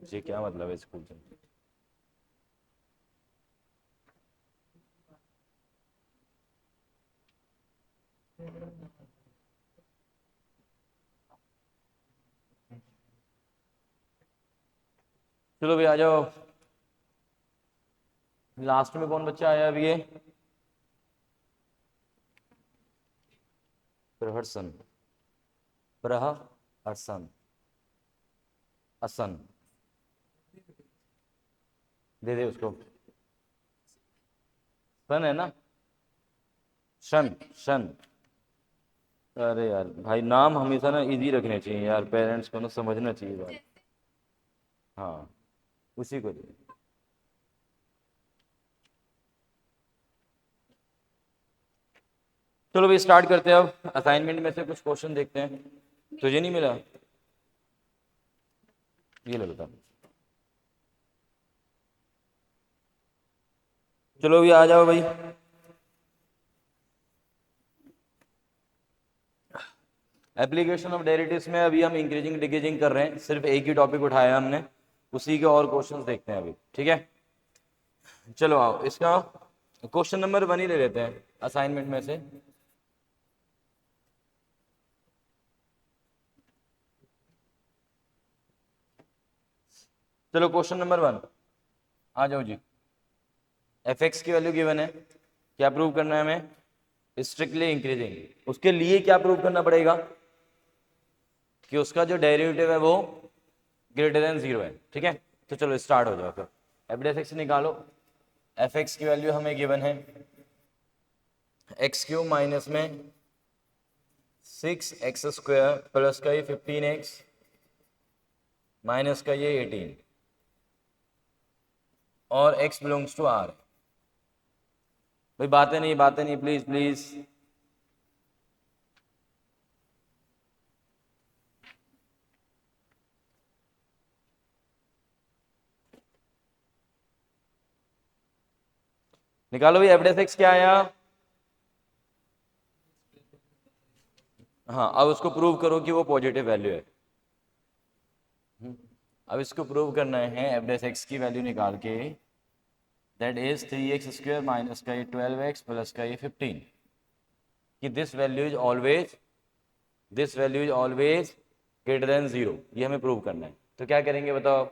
जी क्या मतलब है स्कूल से? चलो भाई आ जाओ। लास्ट में कौन बच्चा आया अभी ये? प्रहसन, प्रहसन, असन, दे दे उसको। सन है ना? शन, शन। अरे यार भाई नाम हमेशा ना इजी रखने चाहिए यार, पेरेंट्स को ना समझना चाहिए बात। हाँ, उसी को दे। चलो भाई स्टार्ट करते हैं अब। असाइनमेंट में से कुछ क्वेश्चन देखते हैं। तुझे नहीं मिला? ये ले बता। चलो भी आ जाओ भाई। एप्लीकेशन ऑफ डेरिवेटिव्स में अभी हम इंक्रीजिंग डिक्रीजिंग कर रहे हैं, सिर्फ एक ही टॉपिक उठाया हमने, उसी के और क्वेश्चंस देखते हैं अभी, ठीक है? चलो आओ, इसका क्वेश्चन नंबर 1 ही ले लेते हैं असाइनमेंट में से। चलो क्वेश्चन नंबर 1 आ जाओ जी। एफ एक्स की वैल्यू गिवन है, क्या प्रूव करना है हमें? Strictly increasing. उसके लिए क्या प्रूव करना पड़ेगा? कि उसका जो डेरिवेटिव है वो ग्रेटर देन 0 है, ठीक है? तो चलो स्टार्ट हो जाओ फिर। एफ डेफ एक्स निकालो। एफ एक्स की वैल्यू हमें गिवन है एक्स क्यूब माइनस में 6x² प्लस का ये 15x माइनस का ये 18 और x बिलोंग्स टू r। भाई बातें नहीं प्लीज प्लीज। निकालो भाई, एफ डेफ एक्स क्या आया? हाँ, अब उसको प्रूव करो कि वो पॉजिटिव वैल्यू है। अब इसको प्रूव करना है एफ डेफ एक्स की वैल्यू निकाल के, दैट इज 3x² माइनस का ये 12x प्लस का ये 15, कि this value is always greater than 0। ये हमें प्रूव करना है। तो क्या करेंगे बताओ?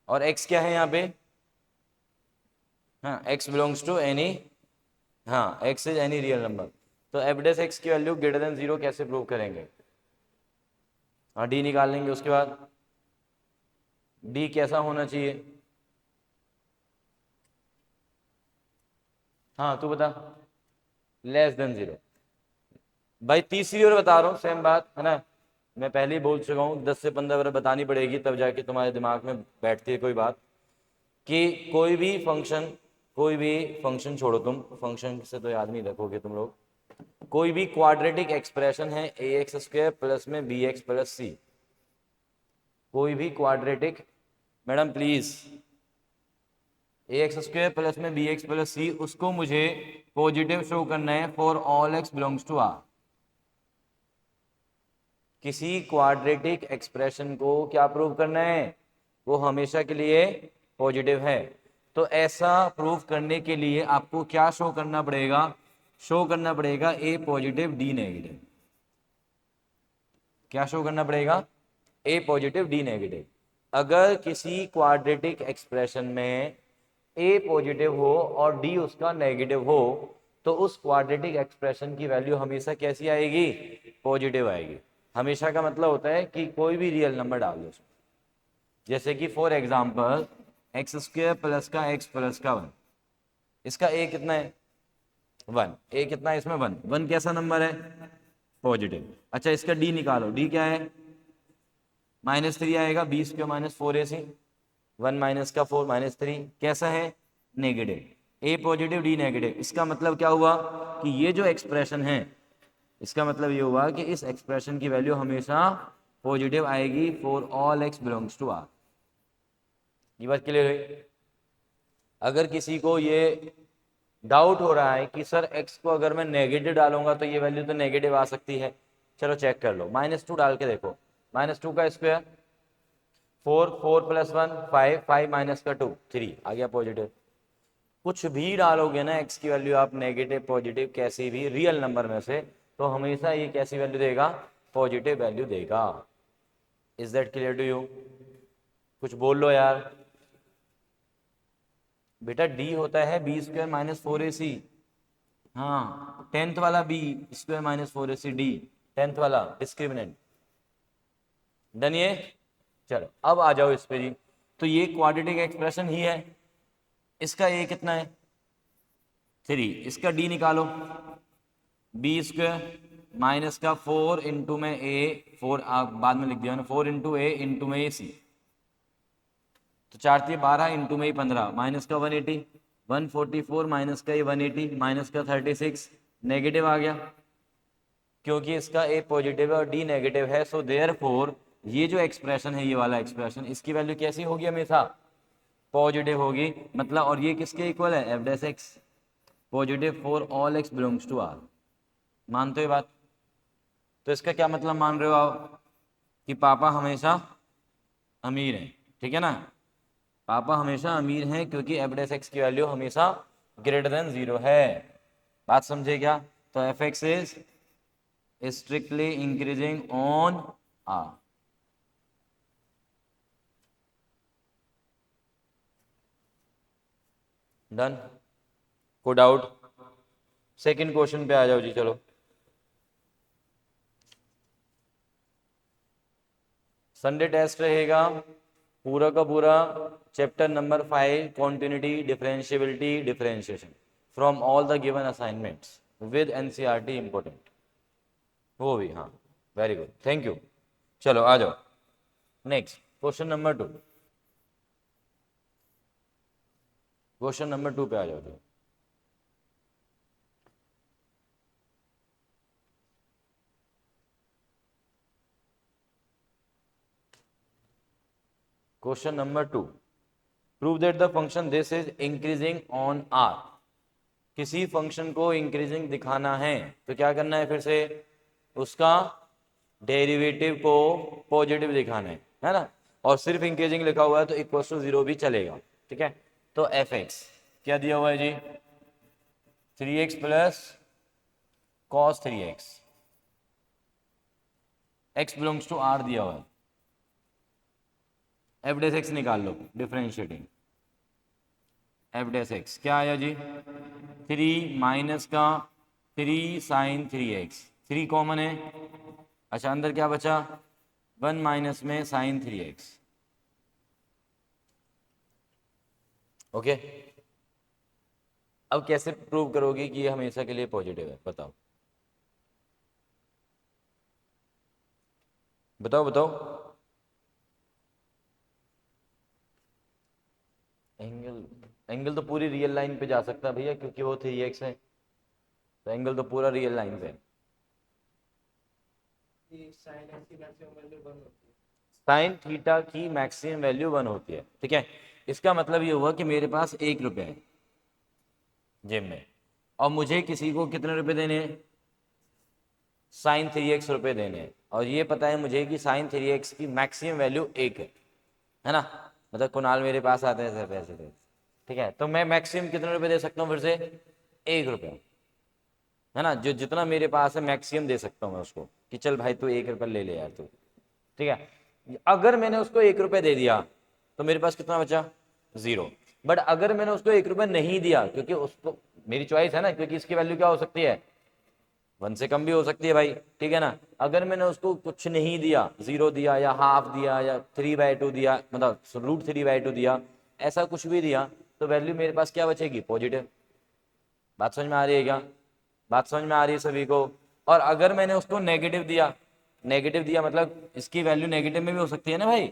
और x क्या है यहाँ पे? हाँ, x बिलोंग्स टू एनी, हाँ x is any real number. तो एफ डेस एक्स की वैल्यू ग्रेटर देन 0 कैसे प्रूव करेंगे? हाँ, डी निकाल लेंगे। उसके बाद डी कैसा होना चाहिए? हाँ तू बता। Less than 0। भाई तीसरी बार बता रहा हूँ, सेम बात है ना। मैं पहले ही बोल चुका हूँ, 10 से 15 बार बतानी पड़ेगी तब जाके तुम्हारे दिमाग में बैठती है कोई बात। कि कोई भी फंक्शन छोड़ो, तुम फंक्शन से तो याद नहीं रखोगे तुम लोग। कोई भी क्वाड्रेटिक एक्सप्रेशन है ax² प्लस में bx प्लस सी, कोई भी quadratic, madam please, ax² plus में bx प्लस सी, उसको मुझे पॉजिटिव शो करना है for all x belongs to r। किसी क्वाड्रेटिक एक्सप्रेशन को क्या प्रूव करना है? वो हमेशा के लिए पॉजिटिव है। तो ऐसा प्रूव करने के लिए आपको क्या शो करना पड़ेगा? शो करना पड़ेगा ए पॉजिटिव डी नेगेटिव। क्या शो करना पड़ेगा? ए पॉजिटिव डी नेगेटिव। अगर किसी क्वाड्रेटिक एक्सप्रेशन में ए पॉजिटिव हो और डी उसका नेगेटिव हो, तो उस क्वाड्रेटिक एक्सप्रेशन की वैल्यू हमेशा कैसी आएगी? पॉजिटिव आएगी। हमेशा का मतलब होता है कि कोई भी रियल नंबर डाल दो उसमें। जैसे कि फॉर एग्जाम्पल x² प्लस का x प्लस का 1, इसका a कितना है? 1। a कितना है इसमें? 1। 1 कैसा नंबर है? पॉजिटिव। अच्छा, इसका d निकालो। d क्या है? -3 आएगा। 20 क्यों -4ac, 1 माइनस का 4 -3 कैसा है? Negative. a positive D negative. इसका मतलब क्या हुआ? कि ये जो एक्सप्रेशन है, इसका मतलब ये हुआ कि इस एक्सप्रेशन की वैल्यू हमेशा पॉजिटिव आएगी for all x belongs to r। ये बात क्लियर है? अगर किसी को ये डाउट हो रहा है कि सर x को अगर मैं नेगेटिव डालूंगा तो ये वैल्यू तो नेगेटिव आ सकती है, चलो चेक कर लो। -2 डाल के देखो। -2 का स्क्वायर, 4, 4 + 1 5, 5 - 2 3 आ गया पॉजिटिव। कुछ भी डालोगे ना एक्स की वैल्यू आप, नेगेटिव पॉजिटिव कैसी भी रियल नंबर में से, तो हमेशा ये कैसी वैल्यू देगा, पॉजिटिव वैल्यू देगा। Is that clear to you? कुछ बोल लो यार। बेटा डी होता है b² - 4ac। हाँ 10th वाला b² - 4ac डी, 10th वाला डिस्क्रिमिनेंट। डन ये? चलो अब आ जाओ इस पे जी। तो ये क्वाड्रेटिक एक्सप्रेशन ही है, इसका ए कितना है 3, इसका डी निकालो, b² माइनस का 4 इंटू में ए, 4 बाद में लिख दिया ना, 4 इंटू ए इंटू में ए सी, तो 4 × 12 इंटू में ही 15, माइनस का 180, 144 माइनस का ये 180 माइनस का 36, नेगेटिव आ गया क्योंकि इसका ए पॉजिटिव है और डी नेगेटिव है। सो देयरफॉर ये जो एक्सप्रेशन है, ये वाला एक्सप्रेशन, इसकी वैल्यू कैसी होगी हमेशा, पॉजिटिव होगी। मतलब और ये किसके इक्वल है, F dash X, positive for all X belongs to R. मानते हो ये बात? तो इसका क्या मतलब मान रहे हो आप, कि पापा हमेशा अमीर हैं, ठीक है ना, पापा हमेशा अमीर हैं क्योंकि एफ डैश एक्स की वैल्यू हमेशा ग्रेटर देन 0 है। बात समझे क्या? तो F X is strictly increasing on R. Done? को डाउट? सेकंड क्वेश्चन पे आ जाओ जी। चलो संडे टेस्ट रहेगा पूरा का पूरा, chapter number 5 continuity, differentiability, differentiation from all the given assignments with NCERT important, वो भी। हाँ वेरी गुड, थैंक यू। चलो आ जाओ next question number 2। Question number 2 पे आ जाओ जी। Question number 2, prove that the function this is increasing on R. किसी फंक्शन को इंक्रीजिंग दिखाना है तो क्या करना है, फिर से उसका डेरिवेटिव को पॉजिटिव दिखाना है ना, और सिर्फ इंक्रीजिंग लिखा हुआ है तो इक्वल टू 0 भी चलेगा, ठीक है। तो एफ एक्स क्या दिया हुआ है जी, 3x plus cos 3x, x belongs to R दिया हुआ है, एफ डैश एक्स निकाल लो, डिफरेंशिएटिंग एफ डैश एक्स क्या आया जी, 3 माइनस का 3 साइन 3x, 3 कॉमन है, अच्छा अंदर क्या बचा, 1 माइनस में साइन 3x। ओके अब कैसे प्रूव करोगे कि ये हमेशा के लिए पॉजिटिव है, बताओ बताओ बताओ। एंगल, एंगल तो पूरी रियल लाइन पे जा सकता है भैया, क्योंकि वो 3x है, तो एंगल तो पूरा रियल लाइन पे है। साइन थीटा की मैक्सिमम वैल्यू 1 होती है, ठीक है। इसका मतलब ये हुआ कि मेरे पास 1 रुपये है जेब में, और मुझे किसी को कितने रुपए देने हैं, साइन 3x रुपये देने हैं, और ये पता है मुझे कि साइन 3x की मैक्सिमम वैल्यू 1 है ना। मतलब कुणाल मेरे पास आते हैं सर पैसे दे, ठीक है, तो मैं मैक्सिमम कितने रुपए दे सकता हूँ, फिर से 1 रुपये, है ना, जो जितना मेरे पास है मैक्सिमम दे सकता हूँ मैं उसको, कि चल भाई तू 1 रुपये ले ले यार तू, ठीक है। अगर मैंने उसको 1 रुपये दे दिया तो मेरे पास कितना बचा, 0। बट अगर मैंने उसको 1 रुपये नहीं दिया, क्योंकि उसको मेरी चॉइस है ना, क्योंकि इसकी वैल्यू क्या हो सकती है, 1 से कम भी हो सकती है भाई, ठीक है ना। अगर मैंने उसको कुछ नहीं दिया, 0 दिया या हाफ दिया या 3/2 दिया, मतलब √3/2 दिया, ऐसा कुछ भी दिया, तो वैल्यू मेरे पास क्या बचेगी, पॉजिटिव। बात समझ में आ रही है क्या, बात समझ में आ रही है सभी को। और अगर मैंने उसको नेगेटिव दिया, नेगेटिव दिया मतलब इसकी वैल्यू नेगेटिव में भी हो सकती है ना भाई,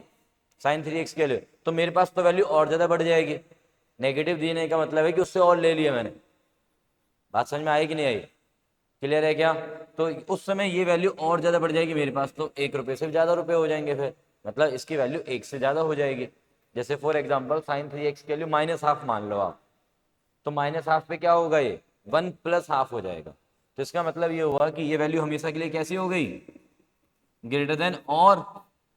साइन 3x के लिए, तो मेरे पास तो वैल्यू और ज़्यादा बढ़ जाएगी। नेगेटिव देने का मतलब है कि उससे और ले लिया मैंने। बात समझ में आई कि नहीं आई, क्लियर है क्या? तो उस समय ये वैल्यू और ज़्यादा बढ़ जाएगी मेरे पास, तो 1 रुपये से ज़्यादा रुपये हो जाएंगे, फिर मतलब इसकी वैल्यू 1 से ज़्यादा हो जाएगी। जैसे फॉर एग्जाम्पल साइन 3x की वैल्यू -1/2 मान लो आप, तो -1/2 पे क्या होगा, ये 1 + ½ हो जाएगा। तो इसका मतलब ये हुआ कि ये वैल्यू हमेशा के लिए कैसी हो गई, ग्रेटर देन और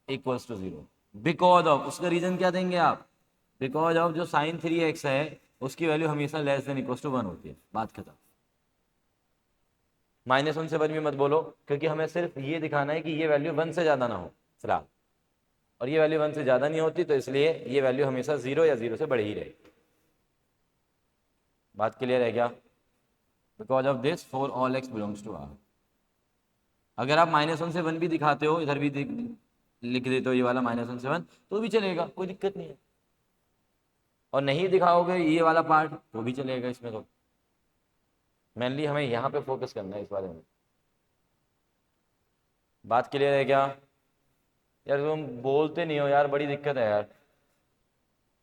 इक्वल्स टू 0, बिकॉज ऑफ, उसका रीजन क्या देंगे आप, बिकॉज ऑफ जो साइन 3x है उसकी वैल्यू हमेशा लेस देन इक्वल्स टू 1 होती है, बात खत्म। -1 से 1 भी मत बोलो, क्योंकि हमें सिर्फ ये दिखाना है कि ये वैल्यू 1 से ज़्यादा ना हो फिलहाल, और ये वैल्यू 1 से ज़्यादा नहीं होती, तो इसलिए ये वैल्यू हमेशा 0 या 0 से बड़ी ही रहेगी। बात क्लियर है क्या? Because of this for all x belongs to R। अगर आप -1 से 1 भी दिखाते हो, इधर भी लिख देते हो ये वाला -1 से 1, तो भी चलेगा, कोई दिक्कत नहीं है। और नहीं दिखाओगे ये वाला पार्ट तो भी चलेगा, इसमें तो मेनली हमें यहाँ पे फोकस करना है इस बारे में। बात क्लियर है क्या? यार तुम बोलते नहीं हो यार, बड़ी दिक्कत है यार।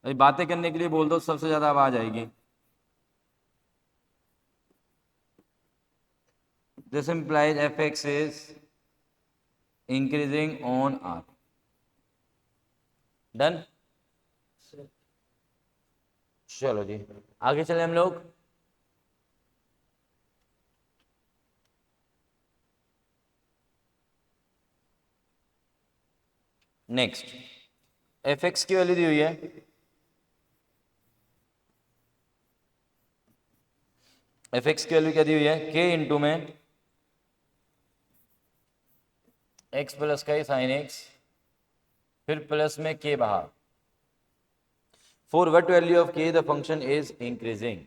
अभी बातें करने के लिए बोल दो, सबसे ज्यादा आवाज आएगी। This implies fx is increasing on R। Done? चलो जी आगे चले हम लोग। नेक्स्ट, fx की वैल्यू दी हुई है, fx की वैल्यू क्या दी हुई है, k इंटू में x प्लस का साइन x, फिर प्लस में k बाहर। For what value of k the function is increasing.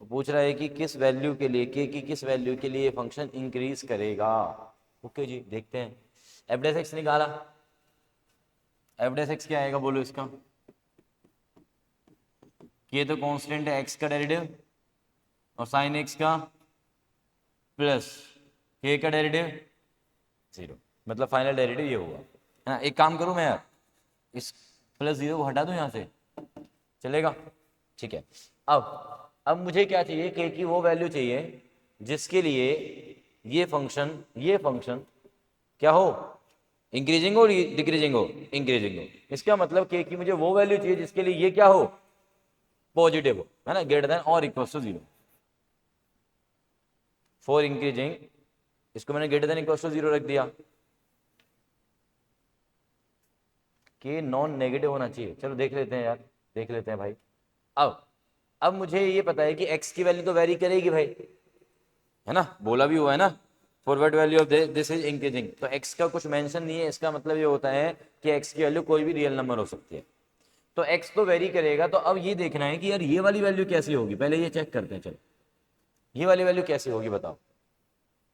पूछ रहा है कि किस वैल्यू के लिए, k की किस वैल्यू के लिए फंक्शन इंक्रीज करेगा। ओके जी, देखते हैं। एफ डेस एक्स निकाला, एफ डेस एक्स क्या आएगा बोलो इसका, k तो कांस्टेंट है, x का डेरिवेटिव और साइन x का प्लस k का डेरिवेटिव 0, मतलब फाइनल डेरिवेटिव ये होगा, है ना। एक काम करूं मैं यार, इस +0 को हटा दूं यहाँ से, चलेगा? ठीक है। अब मुझे क्या चाहिए, k की वो वैल्यू चाहिए जिसके लिए ये फंक्शन क्या हो, इंक्रीजिंग हो डिक्रीजिंग हो, इंक्रीजिंग हो। इसका मतलब k की मुझे वो वैल्यू चाहिए जिसके लिए ये क्या हो, पॉजिटिव हो, है ना, ग्रेटर देन और इक्वल टू 0। फॉर इंक्रीजिंग, इसको मैंने ग्रेटर देन इक्वल टू 0 रख दिया। k नॉन नेगेटिव होना चाहिए, चलो देख लेते हैं यार, देख लेते हैं भाई। अब मुझे ये पता है कि x की वैल्यू तो वेरी करेगी भाई, है ना, बोला भी हुआ है ना, forward value of this is increasing. तो x का कुछ मेंशन नहीं है, इसका मतलब ये होता है कि x की वैल्यू कोई भी रियल नंबर हो सकती है। तो x तो वेरी करेगा, तो अब ये देखना है कि यार ये वाली वैल्यू कैसी होगी, पहले ये चेक करते हैं। चलो ये वाली वैल्यू कैसी होगी बताओ,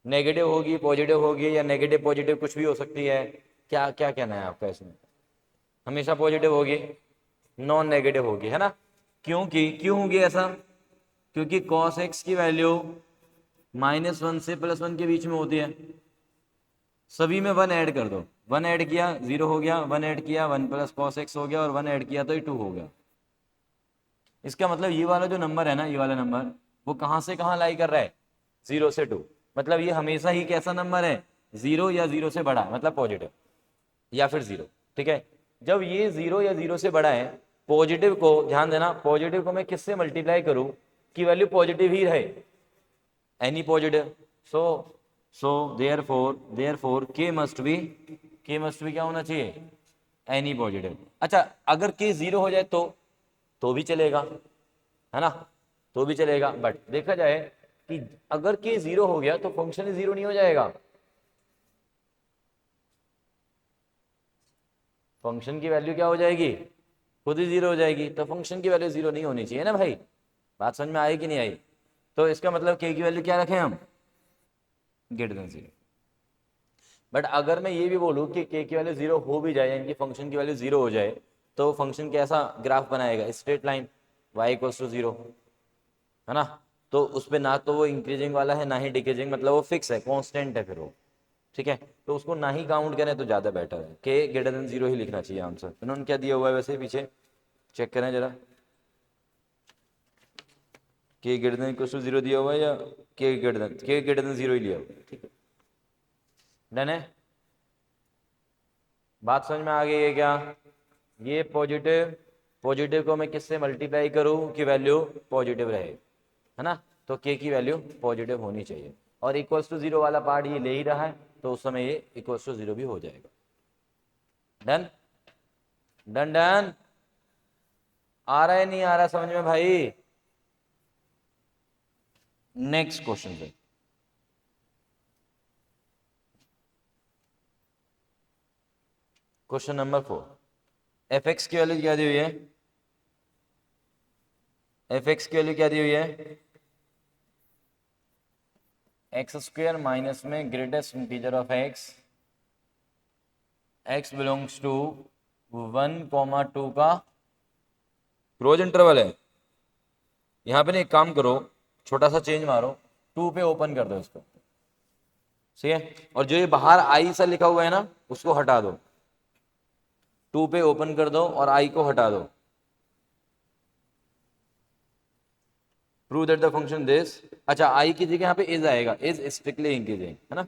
नेगेटिव होगी, पॉजिटिव होगी, या नेगेटिव पॉजिटिव कुछ भी हो सकती है, क्या क्या कहना है आपका इसमें? हमेशा पॉजिटिव होगी, नॉन नेगेटिव होगी, है ना। क्यों होगी ऐसा? क्योंकि cos x की वैल्यू -1 से +1 के बीच में होती है। सभी में 1 ऐड कर दो, 1 ऐड किया 0 हो गया, 1 ऐड किया 1 + cos x हो गया, और 1 ऐड किया तो ये 2 हो गया। इसका मतलब ये वाला जो नंबर है ना, ये वाला नंबर वो कहां से कहां लाई कर रहा है, 0 से 2। मतलब ये हमेशा ही कैसा नंबर है, 0 या 0 से बड़ा, मतलब पॉजिटिव या फिर 0। ठीक है, जब ये 0 या 0 से बड़ा है, पॉजिटिव को ध्यान देना, पॉजिटिव को मैं किससे मल्टीप्लाई करूं कि वैल्यू पॉजिटिव ही रहे, any positive. So therefore k must be क्या होना चाहिए, एनी पॉजिटिव। अच्छा, अगर k 0 हो जाए तो भी चलेगा, है ना, तो भी चलेगा। बट देखा जाए कि अगर k 0 हो गया तो फंक्शन ही 0 नहीं हो जाएगा, फंक्शन की वैल्यू क्या हो जाएगी, खुद ही 0 हो जाएगी। तो फंक्शन की वैल्यू 0 नहीं होनी चाहिए ना भाई, बात समझ में आई कि नहीं आई? तो इसका मतलब k की वैल्यू क्या रखें हम, ग्रेटर देन 0। बट अगर मैं ये भी बोलूँ कि k की वैल्यू 0 हो भी जाए, यानी कि फंक्शन की वैल्यू 0 हो जाए, तो फंक्शन कैसा ग्राफ बनाएगा, स्ट्रेट लाइन, y = 0, है ना। तो उस पर ना तो वो इंक्रीजिंग वाला है ना ही डिक्रीजिंग, मतलब वो फिक्स है, कांस्टेंट है फिर वो। ठीक है, तो उसको ना ही काउंट करें तो ज़्यादा बेटर है, k ग्रेटर देन 0 ही लिखना चाहिए आंसर। इन्होंने क्या दिया हुआ है वैसे पीछे, चेक करें जरा, k greater than equal to 0 दिया हुआ है या k ग्रेटर देन 0 ही लिया हुआ है? ठीक है, डन है। बात समझ में आ गई है क्या? ये पॉजिटिव को मैं किससे मल्टीप्लाई करूं कि वैल्यू पॉजिटिव रहे, है ना। तो k की वैल्यू पॉजिटिव होनी चाहिए, और इक्वल्स टू 0 वाला पार्ट ये ले ही रहा है, तो उस समय ये इक्वल्स टू 0 भी हो जाएगा। डन डन डन, आ रहा है नहीं आ रहा समझ में भाई? नेक्स्ट क्वेश्चन पे, क्वेश्चन नंबर 4। एफ एक्स की वैल्यू क्या दी हुई है? एफ एक्स की वैल्यू क्या दी हुई है? एक्स स्क्वायर माइनस में greatest integer of X, X belongs to 1,2 का क्लोज इंटरवल है। यहां पे ना एक काम करो, छोटा सा चेंज मारो, 2 पे ओपन कर दो इसको, ठीक है? और जो ये बाहर आई सा लिखा हुआ है ना, उसको हटा दो, 2 पे ओपन कर दो और आई को हटा दो। Prove that the function this, अच्छा आई की जगह यहाँ पे इज आएगा, इज स्ट्रिक्टली इंक्रीजिंग, है ना?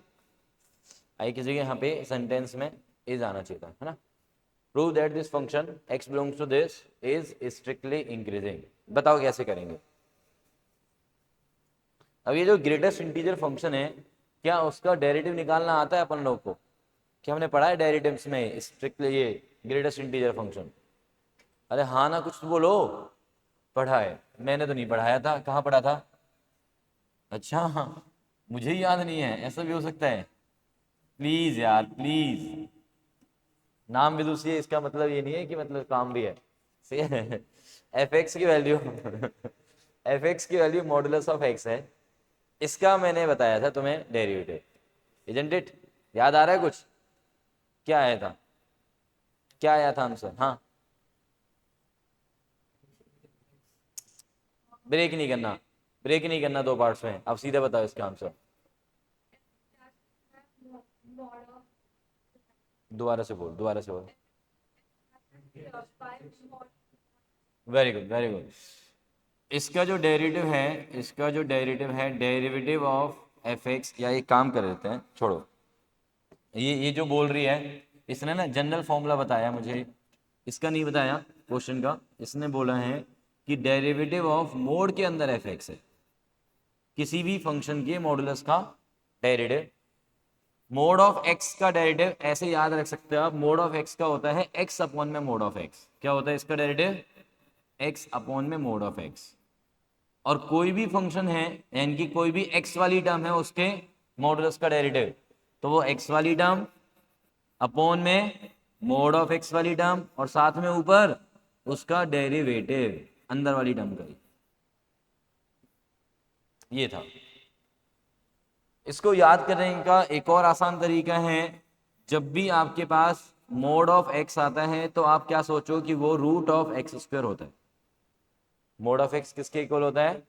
आई की जगह यहाँ पे सेंटेंस में इज आना चाहिए था, है ना? Prove that this function X belongs to this is strictly increasing. बताओ कैसे करेंगे? अब ये जो ग्रेटेस्ट इंटीजर फंक्शन है, क्या उसका डेरिवेटिव निकालना आता है अपन लोग को? क्या हमने पढ़ा है डेरिवेटिव्स में स्ट्रिक्टली ये ग्रेटेस्ट इंटीजर फंक्शन? अरे हाँ ना, कुछ तो बोलो। पढ़ा है? मैंने तो नहीं पढ़ाया था, कहाँ पढ़ा था? अच्छा हाँ, मुझे ही याद नहीं है, ऐसा भी हो सकता है? प्लीज यार प्लीज, नाम भी दूसरी है इसका मतलब ये नहीं है कि मतलब काम भी है, सही है? एफ एक्स की वैल्यू एफ एक्स की वैल्यू मॉडुलस ऑफ एक्स है, इसका मैंने बताया था तुम्हें डेरिवेटिव, इजंट इट? याद आ रहा है कुछ? क्या आया था? क्या आया था आंसर? हाँ, ब्रेक नहीं करना, ब्रेक नहीं करना दो पार्ट्स में, अब सीधे बताओ इसका आंसर। दोबारा से बोल, दोबारा से बोल। Very good very good. इसका जो डेरिवेटिव है, इसका जो डेरिवेटिव है, डेरिवेटिव ऑफ एफ एक्स, या एक काम कर देते हैं, छोड़ो, ये जो बोल रही है, इसने ना जनरल फॉर्मूला बताया मुझे, इसका नहीं बताया क्वेश्चन का। इसने बोला है कि डेरिवेटिव ऑफ मोड के अंदर एफ एक्स है, किसी भी फंक्शन के मॉडुलस का डेरिवेटिव। मोड ऑफ एक्स का डेरिवेटिव ऐसे याद रख सकते हो आप, मोड ऑफ एक्स का होता है एक्स अपॉन में मोड ऑफ एक्स। क्या होता है इसका डेरिवेटिव? एक्स अपॉन में मोड ऑफ एक्स। और कोई भी फंक्शन है, यानी कि कोई भी एक्स वाली टर्म है, उसके मॉडुलस का डेरिवेटिव, तो वो एक्स वाली टर्म अपॉन में मोड ऑफ एक्स वाली टर्म, और साथ में ऊपर उसका डेरिवेटिव अंदर वाली टर्म का। ये था। इसको याद करने का एक और आसान तरीका है, जब भी आपके पास मोड ऑफ एक्स आता है तो आप क्या सोचो कि वो रूट ऑफ एक्स स्क्वायर होता है। मोड ऑफ एक्स किसके इक्वल होता है?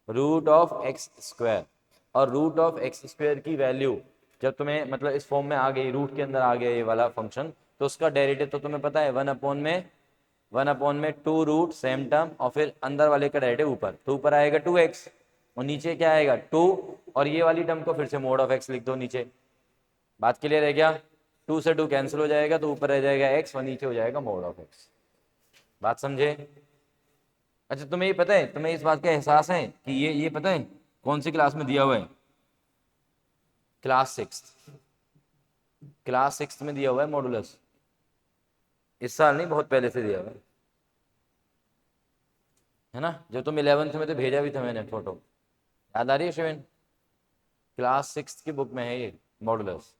Root of X square. और रूट ऑफ एक्स स्क्वायर की वैल्यू जब तुम्हें मतलब इस फॉर्म में आ गई, रूट के अंदर आ गया ये वाला फंक्शन, तो उसका डेरिवेटिव तो तुम्हें पता है, 1/में 2 रूट सेम टर्म, और फिर अंदर वाले का डेरिवेटिव ऊपर, तो ऊपर आएगा 2x और नीचे क्या आएगा 2, और ये वाली टर्म को फिर से मोड ऑफ एक्स लिख दो नीचे। बात क्लियर है क्या? 2 से 2 कैंसिल हो जाएगा, तो ऊपर रह जाएगा x और नीचे हो जाएगा मोड ऑफ एक्स। बात समझे? अच्छा तुम्हें ये पता है, तुम्हें इस बात का एहसास है कि ये पता है कौन सी क्लास में दिया हुआ है? क्लास 6, क्लास 6 में दिया हुआ है मॉडुलस। इस साल नहीं, बहुत पहले से दिया हुआ है ना? जब तुम 11th में तो भेजा भी था मैंने फोटो, याद आ रही है शिवेन? क्लास 6 की बुक में है ये मॉडुलस,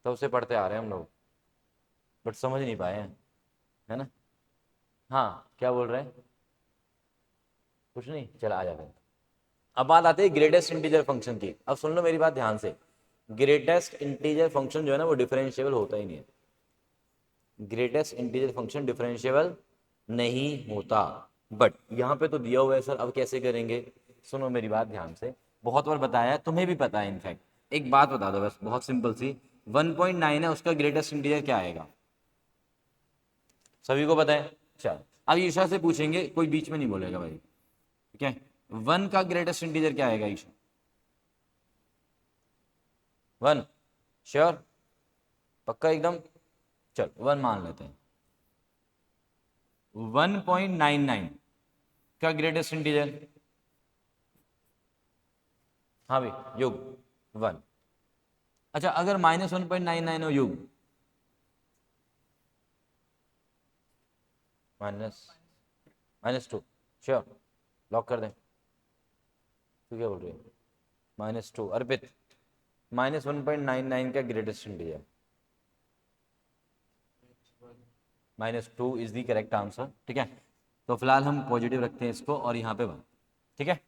तो उसे पढ़ते आ रहे हैं हम लोग, बट समझ नहीं पाए हैं, है ना? हाँ क्या बोल रहे हैं? कुछ नहीं, चला आ जाते हैं। अब बात आती है ग्रेटेस्ट इंटीजर फंक्शन की। अब सुन लो मेरी बात ध्यान से, ग्रेटेस्ट इंटीजर फंक्शन जो है ना, वो डिफरेंशिएबल होता ही नहीं है। ग्रेटेस्ट इंटीजर फंक्शन डिफरेंशिएबल नहीं होता, बट यहाँ पे तो दिया हुआ है सर, अब कैसे करेंगे? सुनो मेरी बात ध्यान से, बहुत बार बताया है, तुम्हें भी पता है इनफैक्ट। एक बात बता दो बस, बहुत सिंपल सी, 1.9 है, उसका ग्रेटेस्ट इंटीजर क्या आएगा? सभी को पता है? चल अब ईशा से पूछेंगे, कोई बीच में नहीं बोलेगा भाई, ठीक है? 1 का ग्रेटेस्ट इंटीजर क्या आएगा ईशा? 1 श्योर? पक्का एकदम? चल 1 मान लेते हैं। 1.99 का ग्रेटेस्ट इंटीजर, हाँ भाई युग 1। अच्छा अगर -1.99 हो युग, -2 श्योर, लॉक कर दें। तू क्या बोल रही है? -2 अर्पित, -1.99 का greatest integer, -2 is the correct answer. ठीक है, तो फिलहाल हम पॉजिटिव रखते हैं इसको और यहाँ पे 1। ठीक है,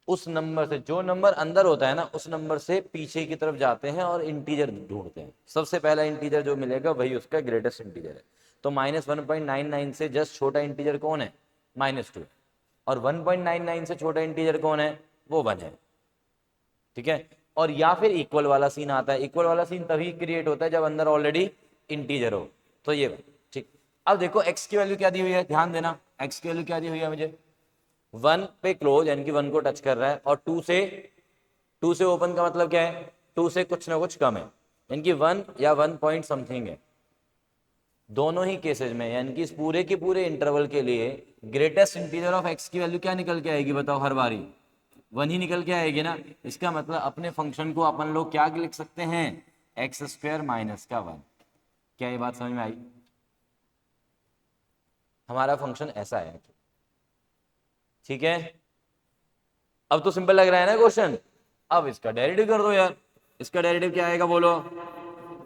उस नंबर से, जो नंबर अंदर होता है ना, उस नंबर से पीछे की तरफ जाते हैं और इंटीजर ढूंढते हैं। सबसे पहला इंटीजर जो मिलेगा वही उसका ग्रेटेस्ट इंटीजर है। तो -1.99 से जस्ट छोटा इंटीजर कौन है? -2। और 1.99 से छोटा इंटीजर कौन है? वो 1 है। ठीक है, और या फिर इक्वल वाला सीन आता है। इक्वल वाला सीन तभी क्रिएट होता है जब अंदर ऑलरेडी इंटीजर हो। तो ये ठीक। अब देखो x की वैल्यू क्या दी हुई है, ध्यान देना। x की वैल्यू क्या दी हुई है मुझे? 1 पे क्लोज यानी कि 1 को टच कर रहा है, और 2 से ओपन का मतलब क्या है? 2 से कुछ ना कुछ कम है, यानी कि 1 या 1 पॉइंट समथिंग है। दोनों ही केसेस में, यानी कि इस पूरे के पूरे इंटरवल के लिए ग्रेटेस्ट इंटीजर ऑफ x की वैल्यू क्या निकल के आएगी बताओ? हर बारी 1 ही निकल के आएगी ना। इसका मतलब अपने फंक्शन को अपन लोग क्या लिख सकते हैं? x² माइनस का 1। क्या ये बात समझ में आई? हमारा फंक्शन ऐसा है। ठीक है, अब तो सिंपल लग रहा है ना क्वेश्चन। अब इसका डेरिवेटिव कर दो यार। इसका डेरिवेटिव क्या आएगा बोलो?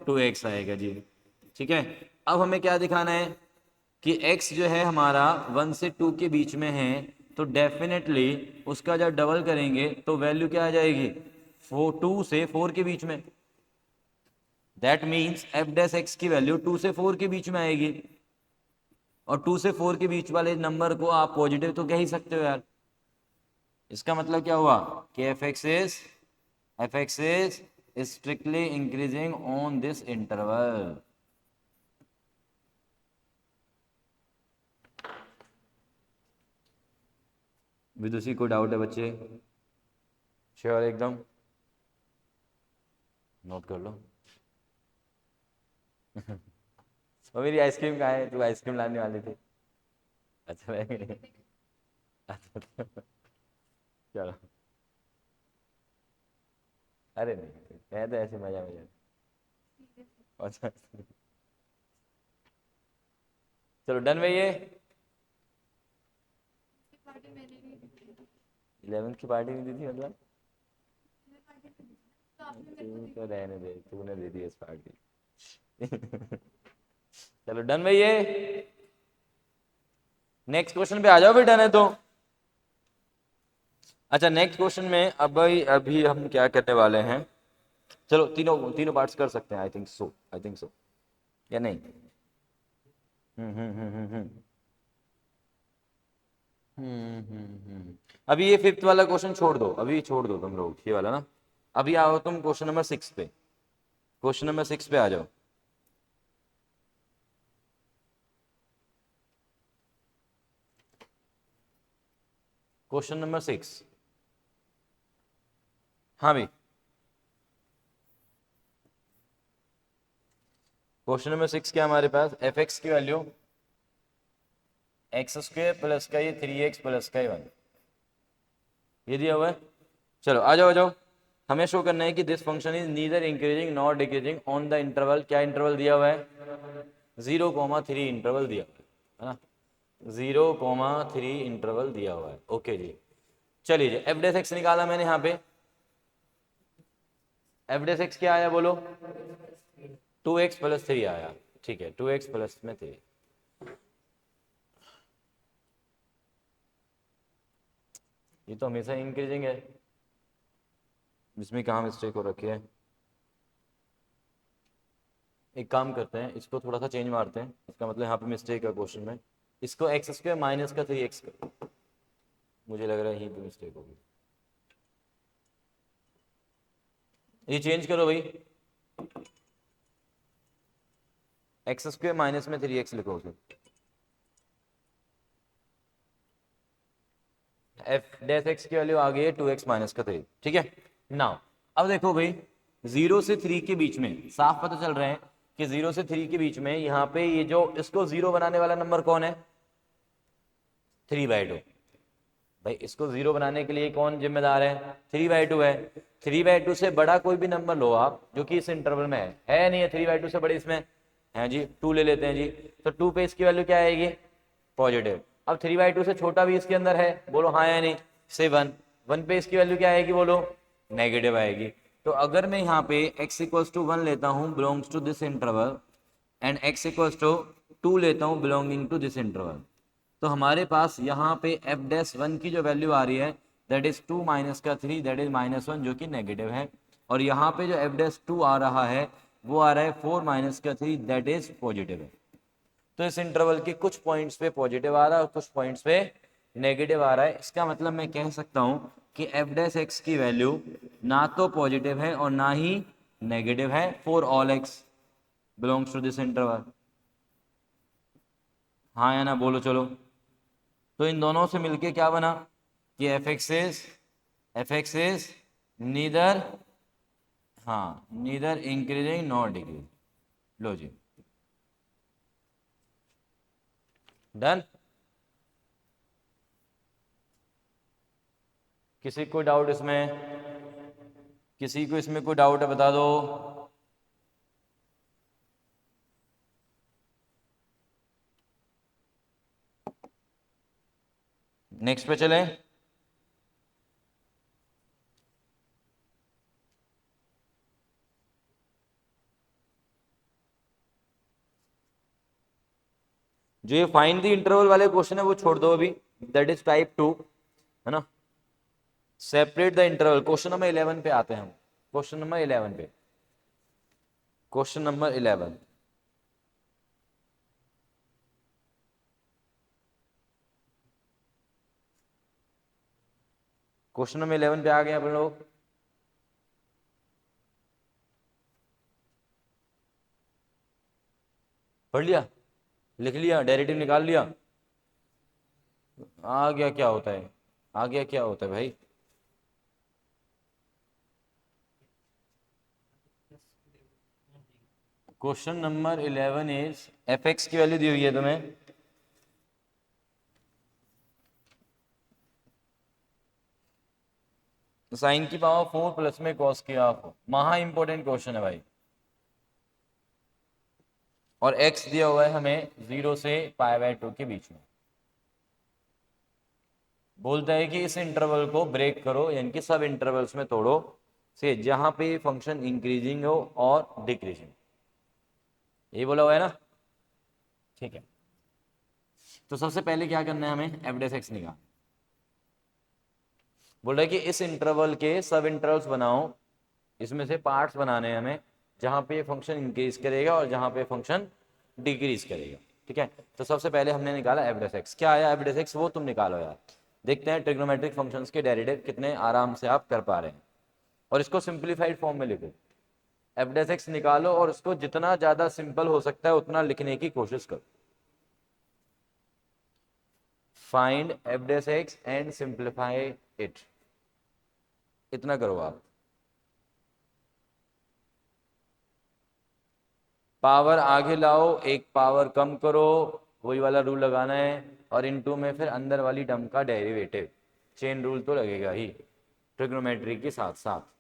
2x आएगा जी। ठीक है, अब हमें क्या दिखाना है कि x जो है हमारा 1 से 2 के बीच में है, तो डेफिनेटली उसका जब डबल करेंगे तो वैल्यू क्या आ जाएगी? 2 से 4 के बीच में। That means f dash x की वैल्यू 2 से 4 के बीच में आएगी। और 2 से 4 के बीच वाले नंबर को आप पॉजिटिव तो कह ही सकते हो यार। इसका मतलब क्या हुआ कि f x is strictly increasing on this interval। विदुषी को डाउट है बच्चे? श्योर एकदम? नोट कर लो। तो मेरी आइसक्रीम कहाँ है? तू आइसक्रीम लाने वाली थी। अच्छा अच्छा चलो, अरे नहीं, मैं तो ऐसे मजा अच्छा चलो डन में ये 11th की पार्टी नहीं दी थी मतलब? तू तो रहने दे, तूने दे दी इस पार्टी। चलो डन में ये। नेक्स्ट क्वेश्चन पे आ जाओ भी, डन है तो। अच्छा, नेक्स्ट क्वेश्चन में अब अभी हम क्या करने वाले हैं? चलो तीनों तीनों पार्ट्स कर सकते हैं। आई थिंक सो या नहीं? अभी ये 5th वाला क्वेश्चन छोड़ दो, अभी छोड़ दो तुम लोग ये वाला ना। अभी आओ तुम क्वेश्चन नंबर 6 पे। क्वेश्चन नंबर 6 पे आ जाओ। Question number 6। हाँ भाई, क्वेश्चन नंबर 6 क्या हमारे पास? एफ एक्स की वैल्यू x² प्लस का ये 3x प्लस का 1, ये दिया हुआ है। चलो आ जाओ आ जाओ। हमें शो करना है कि this function is neither increasing not decreasing on the interval. क्या इंटरवल दिया हुआ है? 0,3 इंटरवल दिया हुआ है ना। 0,3 इंटरवल दिया हुआ है। ओके जी, चलिए जी। एफ डैश एक्स निकाला मैंने यहाँ पे। एफ डैश एक्स क्या आया बोलो? 2x प्लस 3 आया। ठीक है, 2x प्लस में 3। ये तो हमेशा इंक्रीजिंग है, इसमें कहाँ मिस्टेक हो रखी है? एक काम करते हैं, इसको थोड़ा सा चेंज मारते हैं। इसका मतलब यहाँ पे मिस्टेक है क्वेश्चन में। इसको x² माइनस का 3x कर, मुझे लग रहा है यहीं पे मिस्टेक होगी। ये चेंज करो भाई, x² माइनस में 3x लिखो उसे। एफ डैश एक्स की वैल्यू आ गई है 2x माइनस का 3। ठीक है, नाउ अब देखो भाई, 0 से 3 के बीच में साफ पता चल रहे हैं कि 0 से 3 के बीच में यहाँ पे ये जो इसको 0 बनाने वाला नंबर कौन है? 3/2। भाई इसको 0 बनाने के लिए कौन जिम्मेदार है? 3/2 है। 3/2 से बड़ा कोई भी नंबर लो आप जो कि इस इंटरवल में है नहीं है? 3/2 से बड़े इसमें है जी, 2 ले लेते हैं जी। तो 2 पे इसकी वैल्यू क्या आएगी? पॉजिटिव। अब 3/2 से छोटा भी इसके अंदर है, बोलो हाँ या नहीं, से 1, 1 पे इसकी वैल्यू क्या आएगी, बोलो नेगेटिव आएगी। तो अगर मैं यहाँ पे x इक्वल्स टू 1 लेता हूँ belongs to this interval and x equals to 2 लेता हूँ बिलोंगिंग टू दिस इंटरवल, तो हमारे पास यहाँ पे f'1 की जो वैल्यू आ रही है दैट इज 2 माइनस का 3 दैट इज -1 जो कि नेगेटिव है, और यहाँ पे जो f'2 आ रहा है वो आ रहा है 4 माइनस का 3 दैट इज पॉजिटिव है। तो इस इंटरवल के कुछ पॉइंट्स पे पॉजिटिव आ रहा है और कुछ पॉइंट्स पे नेगेटिव आ रहा है। इसका मतलब मैं कह सकता हूं कि f' की वैल्यू ना तो पॉजिटिव है और ना ही नेगेटिव है for all x belongs to this interval. हाँ या ना बोलो चलो। तो इन दोनों से मिलके क्या बना कि f(x) इज नीदर, हाँ नीदर इंक्रीजिंग नॉट डिक्रीज। लो जी डन। किसी को डाउट इसमें, किसी को इसमें कोई डाउट है बता दो। नेक्स्ट पे चलें। जो ये फाइंड द इंटरवल वाले क्वेश्चन है वो छोड़ दो अभी, दैट इज टाइप 2 है ना। Separate the interval, question number 11 पे आते हैं हम। क्वेश्चन नंबर 11 पे, क्वेश्चन नंबर 11। क्वेश्चन नंबर 11 पे आ गए अपन लोग। पढ़ लिया, लिख लिया, डेरिवेटिव निकाल लिया, आ गया क्या होता है, आ गया क्या होता है भाई। क्वेश्चन नंबर 11 इज f(x) की वैल्यू दी हुई है तुम्हें, साइन की पावर 4 प्लस में कॉस की हाफ, महा इंपॉर्टेंट क्वेश्चन है भाई। और x दिया हुआ है हमें 0 से π/2 के बीच में। बोलता है कि इस इंटरवल को ब्रेक करो, यानी कि सब इंटरवल्स में तोड़ो से जहां पे फंक्शन इंक्रीजिंग हो और डिक्रीजिंग, ये बोला हुआ है ना। ठीक है, तो सबसे पहले क्या करना है हमें, f'(x) निकाल। बोल रहा है कि इस इंटरवल के सब इंटरवल्स बनाओ, इसमें से पार्ट्स बनाने हैं हमें जहां पे ये फंक्शन इंक्रीज करेगा और जहां पे फंक्शन डिक्रीज करेगा। ठीक है, तो सबसे पहले हमने निकाला f'(x), क्या आया f'(x) वो तुम निकालो यार। देखते हैं ट्रिग्नोमेट्रिक फंक्शंस के डेरिवेटिव कितने आराम से आप कर पा रहे हैं, और इसको सिंप्लीफाइड फॉर्म में लिखो। f'(x) निकालो और उसको जितना ज्यादा सिंपल हो सकता है उतना लिखने की कोशिश करो। Find f'(x) and simplify it, इतना करो आप। पावर आगे लाओ, एक पावर कम करो, वही वाला रूल लगाना है, और इनटू में फिर अंदर वाली टर्म का डेरिवेटिव, चेन रूल तो लगेगा ही ट्रिग्नोमेट्री के साथ साथ।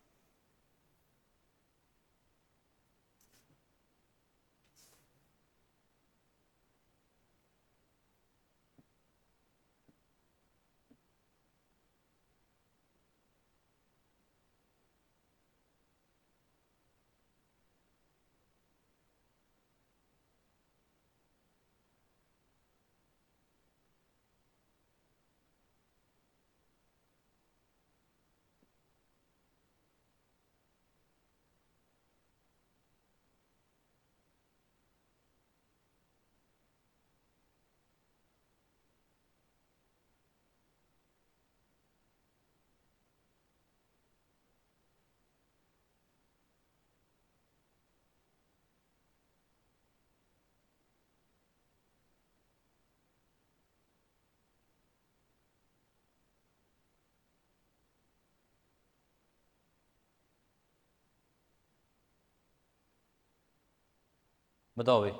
बताओ भाई,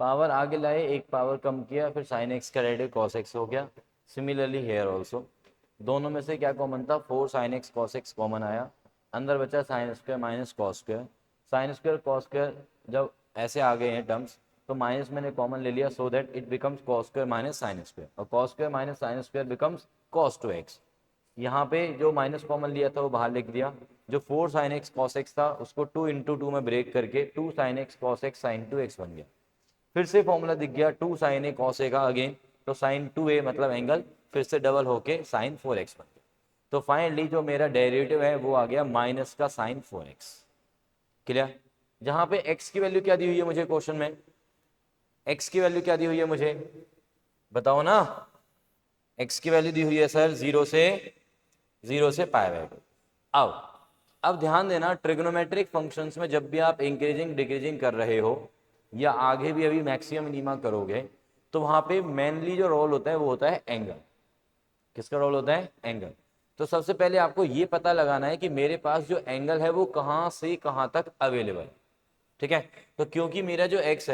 पावर आगे लाए, एक पावर कम किया, फिर साइन एक्स का डेरिवेटिव कॉस एक्स हो गया। सिमिलरली हेयर ऑल्सो, दोनों में से क्या कॉमन था, 4 sine x cos x common आया, अंदर बचा sine square minus cos square. Sine square cos square जब ऐसे आ गए हैं टर्म्स, तो माइनस मैंने कॉमन ले लिया, so that it becomes cos square minus sin square, और cos square minus sin square becomes cos 2x। यहाँ पे जो माइनस कॉमन लिया था वो बाहर लिख दिया, जो 4 sin x cos x था उसको 2 × 2 में ब्रेक करके 2 sin x cos x sin 2x बन गया। फिर से फॉर्मूला दिख गया 2 sin a cos a का अगेन, तो sin 2a मतलब एंगल फिर से डबल होके sin 4x बन गया। तो फाइनली जो मेरा डेरिवेटिव है वो आ गया माइनस का sin 4x। क्लियर? जहां पे x की वैल्यू क्या दी हुई है मुझे क्वेश्चन में, x की वैल्यू क्या दी हुई है मुझे बताओ ना। x की वैल्यू दी हुई है सर 0 से पाई बाय 2। अब ध्यान देना, ट्रिग्नोमेट्रिक फंक्शंस में जब भी आप इंक्रीजिंग डिक्रीजिंग कर रहे हो या आगे भी अभी मैक्सिमम मिनिमा करोगे, तो वहां पे मेनली जो रोल होता है वो होता है एंगल। किसका रोल होता है? एंगल। तो सबसे पहले आपको ये पता लगाना है कि मेरे पास जो एंगल है वो कहां से कहां तक अवेलेबल है। ठीक है, तो क्योंकि मेरा जो x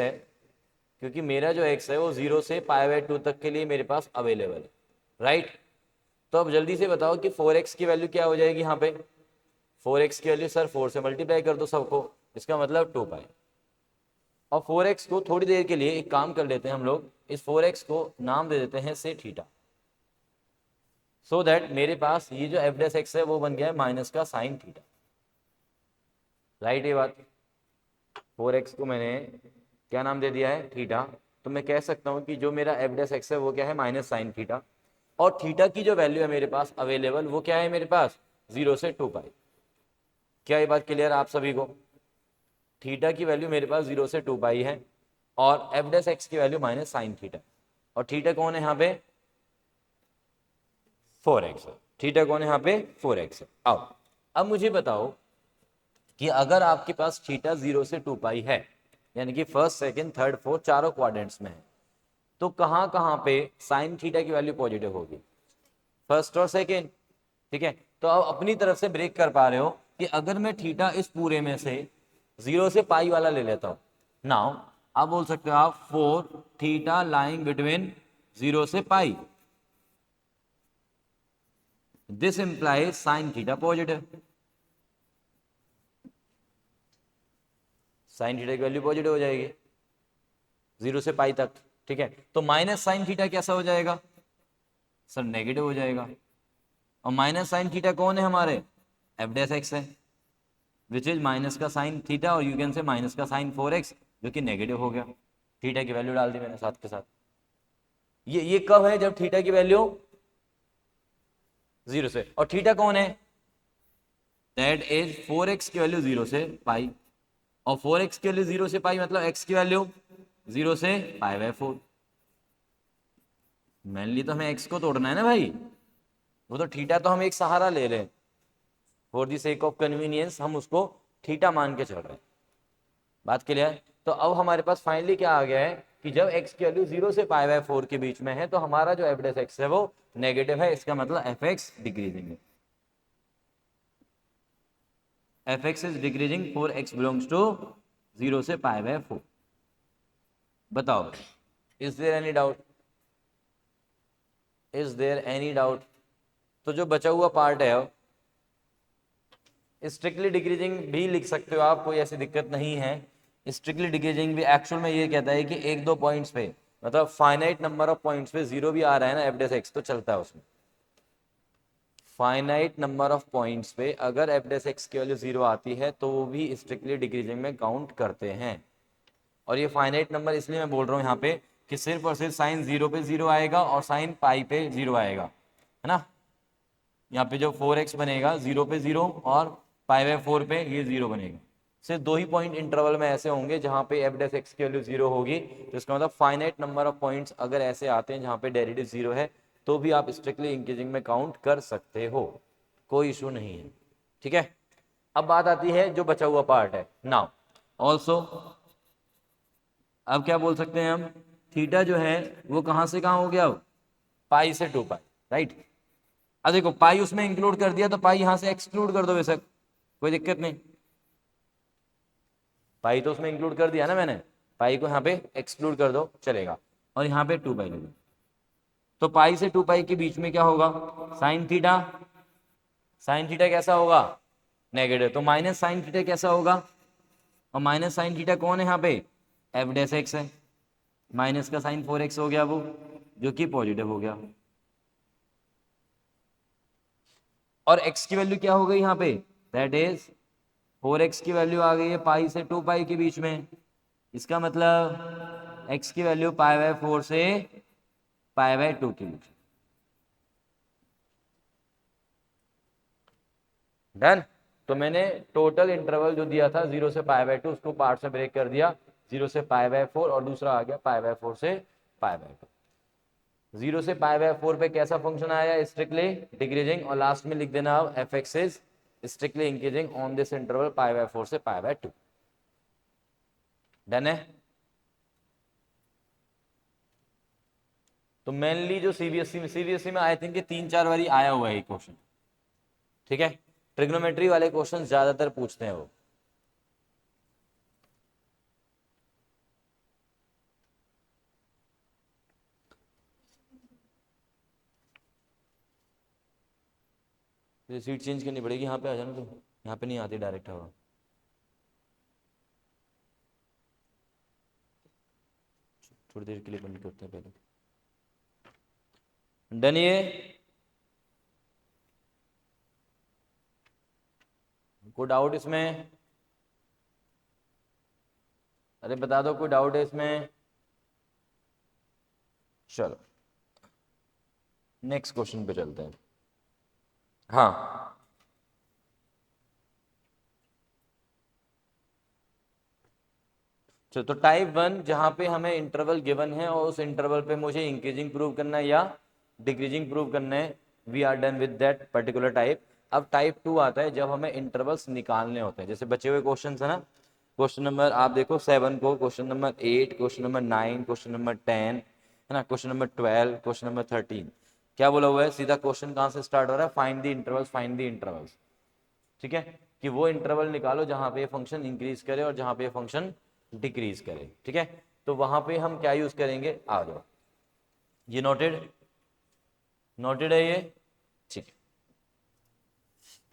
है वो 0 से पाई बाय 2 तक के लिए मेरे पास अवेलेबल है, राइट। तो अब जल्दी से बताओ कि 4x की वैल्यू क्या हो जाएगी यहाँ पे। 4x की वैल्यू सर 4 से मल्टीप्लाई कर दो सबको, इसका मतलब 2 पाई। और 4x को थोड़ी देर के लिए एक काम कर लेते हैं हम लोग, इस 4x को नाम दे देते हैं से थीटा, सो दैट मेरे पास ये जो एफ डैश एक्स है वो बन गया है माइनस का साइन थीटा, राइट। ये बात 4x को मैंने क्या नाम दे दिया है? थीटा। तो मैं कह सकता हूं कि जो मेरा एफ डैश एक्स है वो क्या है? Minus sine theta. और थीटा की जो वैल्यू है मेरे पास अवेलेबल वो क्या है मेरे पास? 0 से 2 पाई। क्या ये बात क्लियर आप सभी को? थीटा की वैल्यू मेरे पास 0 से 2 पाई है और एफ डैश एक्स की वैल्यू माइनस साइन थीटा। और थीटा कौन है यहाँ पे? 4x है। थीटा कौन है यहाँ पे? 4x है। अब मुझे बताओ कि अगर आपके पास थीटा 0 से 2 पाई है, यानी कि फर्स्ट सेकंड थर्ड फोर्थ चारों क्वाड्रेंट्स में है, तो कहां कहां पे साइन थीटा की वैल्यू पॉजिटिव होगी? फर्स्ट और सेकंड। ठीक है, तो अब अपनी तरफ से ब्रेक कर पा रहे हो कि अगर मैं थीटा इस पूरे में से 0 से पाई वाला ले लेता हूं, नाउ आप बोल सकते हो आप 4 थीटा लाइंग बिटवीन 0 से पाई, this implies sin theta positive. Sin theta की वैल्यू पॉजिटिव हो जाएगी 0 से पाई तक। ठीक है, तो माइनस साइन थीटा कैसा हो जाएगा सर? नेगेटिव हो जाएगा। और माइनस साइन थीटा कौन है हमारे? एफ डैश एक्स है, विच इज माइनस का साइन थीटा, और यू कैन से माइनस का साइन 4x, जो कि नेगेटिव हो गया। थीटा की वैल्यू डाल दी मैंने साथ के साथ। ये कब है? जब थीटा की वैल्यू 0 से, और थीटा कौन है? दैट इज 4x की वैल्यू 0 से पाई, और 4x की वैल्यू 0 से पाई मतलब x की वैल्यू 0 से पाई बाय 4। मेनली तो हमें x को तोड़ना है ना भाई, वो तो थीटा तो हम एक सहारा ले रहे हैं, for the sake of convenience हम उसको थीटा मान के चल रहे हैं। बात क्लियर है? तो अब हमारे पास फाइनली क्या आ गया है कि जब x की वैल्यू 0 से पाई बाय 4 के बीच में है तो हमारा जो एफ डैश एक्स है वो नेगेटिव है, इसका मतलब एफ एक्स डिक्रीजिंग है। F X is decreasing for x belongs to 0 से पाई बाय 4। बताओ, is there any doubt? Is there any doubt? तो जो बचा हुआ पार्ट है स्ट्रिक्टली डिक्रीजिंग भी लिख सकते हो आप, कोई ऐसी दिक्कत नहीं है। स्ट्रिक्टली डिक्रीजिंग भी एक्चुअल में ये कहता है कि एक दो पॉइंट्स पे, मतलब फाइनाइट नंबर ऑफ पॉइंट्स पे 0 भी आ रहा है ना एफ डैश एक्स, तो चलता है उसमें। फाइनाइट नंबर ऑफ पॉइंट्स पे अगर एफ डैश एक्स की वैल्यू 0 आती है तो वो भी स्ट्रिक्टली डिक्रीजिंग में काउंट करते हैं। और ये फाइनाइट नंबर इसलिए मैं बोल रहा हूँ यहाँ पे कि सिर्फ और सिर्फ साइन 0 पे 0 आएगा और साइन पाई पे 0 आएगा, है ना। यहाँ पे जो 4x बनेगा 0 पे 0 और पाई बाय 4 पे ये 0 बनेगा। सिर्फ दो ही पॉइंट इंटरवल में ऐसे होंगे जहां पे एफ डैश एक्स की वैल्यू 0 होगी, तो इसका मतलब फाइनाइट नंबर ऑफ पॉइंट्स अगर ऐसे आते हैं जहां पे डेरिवेटिव 0 है तो भी आप स्ट्रिक्टली इंक्रीजिंग में काउंट कर सकते हो, कोई इशू नहीं है। ठीक है, अब बात आती है जो बचा हुआ पार्ट है। नाउ ऑल्सो अब क्या बोल सकते हैं हम, थीटा जो है वो कहां से कहां हो गया? पाई से 2 पाई, राइट। अब देखो पाई उसमें इंक्लूड कर दिया तो पाई यहां से एक्सक्लूड कर दो, बेशक कोई दिक्कत नहीं। पाई तो उसमें इंक्लूड कर दिया ना मैंने, पाई को यहाँ पे एक्सक्लूड कर दो चलेगा, और यहाँ पे 2 पाई ले लो। तो पाई से 2 पाई के बीच में क्या होगा? Sine theta. साइन थीटा कैसा होगा? नेगेटिव। तो माइनस साइन थीटा कैसा होगा? और माइनस साइन थीटा कौन है यहाँ पे? एफ डैश एक्स है। माइनस का साइन 4x हो गया वो, जो कि पॉजिटिव हो गया। और x की वैल्यू क्या हो गई यहाँ पे, दैट इज 4x की वैल्यू आ गई है पाई से 2 पाई के बीच में। इसका मतलब x की वैल्यू π/4 से π/2 के बीच। डन। तो मैंने टोटल इंटरवल जो दिया था 0 से π/2 उसको पार्ट में ब्रेक कर दिया, 0 से π/4 और दूसरा आ गया π/4 से π/2। 0 से π/4 पे कैसा फंक्शन आया, स्ट्रिक्टली डिक्रीजिंग, और लास्ट में लिख देना अब f(x) is strictly increasing on this interval π/4 से π/2। डन है। तो मेनली जो सीबीएसई में आई थिंक 3-4 बारी आया हुआ है ये क्वेश्चन, ठीक है। ट्रिग्नोमेट्री वाले क्वेश्चन ज्यादातर पूछते हैं वो। सीट चेंज करनी पड़ेगी, यहाँ पे आ जाना, तो यहाँ पे नहीं आती डायरेक्ट हवा। थोड़ी देर के लिए बंद करते हैं पहले। डन ये, कोई डाउट इसमें? अरे बता दो कोई डाउट है इसमें। चलो नेक्स्ट क्वेश्चन पे चलते हैं। हाँ चलो, तो टाइप 1 जहां पे हमें इंटरवल गिवन है और उस इंटरवल पे मुझे इंक्रीजिंग प्रूव करना है या डिक्रीजिंग प्रूव करना है, we are done with that particular type. अब टाइप 2 आता है जब हमें इंटरवल्स निकालने होते हैं। जैसे बचे हुए क्वेश्चन है ना, क्वेश्चन नंबर आप देखो 7 को, question number 8, question number 9, question number 10 है ना, क्वेश्चन नंबर 12, क्वेश्चन नंबर 13। क्या बोला हुआ है, सीधा क्वेश्चन कहाँ से स्टार्ट हो रहा है, find the intervals, find the intervals. ठीक है, कि वो इंटरवल निकालो जहां पे ये फंक्शन इंक्रीज करे और जहां पे ये फंक्शन डिक्रीज करे। ठीक है, तो वहां पे हम क्या यूज करेंगे, आ जाओ। ये नोटेड, नोटेड है ये, ठीक है।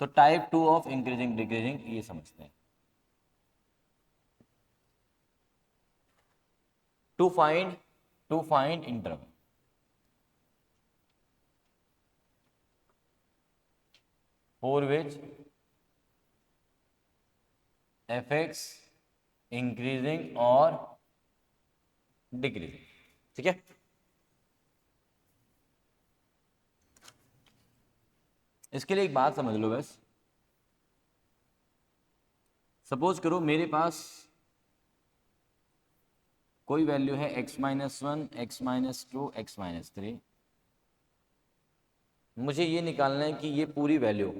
तो टाइप 2 ऑफ इंक्रीजिंग डिक्रीजिंग ये समझते हैं। To find interval, for which f(x) increasing और डिक्रीजिंग। ठीक है, इसके लिए एक बात समझ लो बस। सपोज करो मेरे पास कोई वैल्यू है x-1, x-2, x-3। मुझे ये निकालना है कि ये पूरी वैल्यू,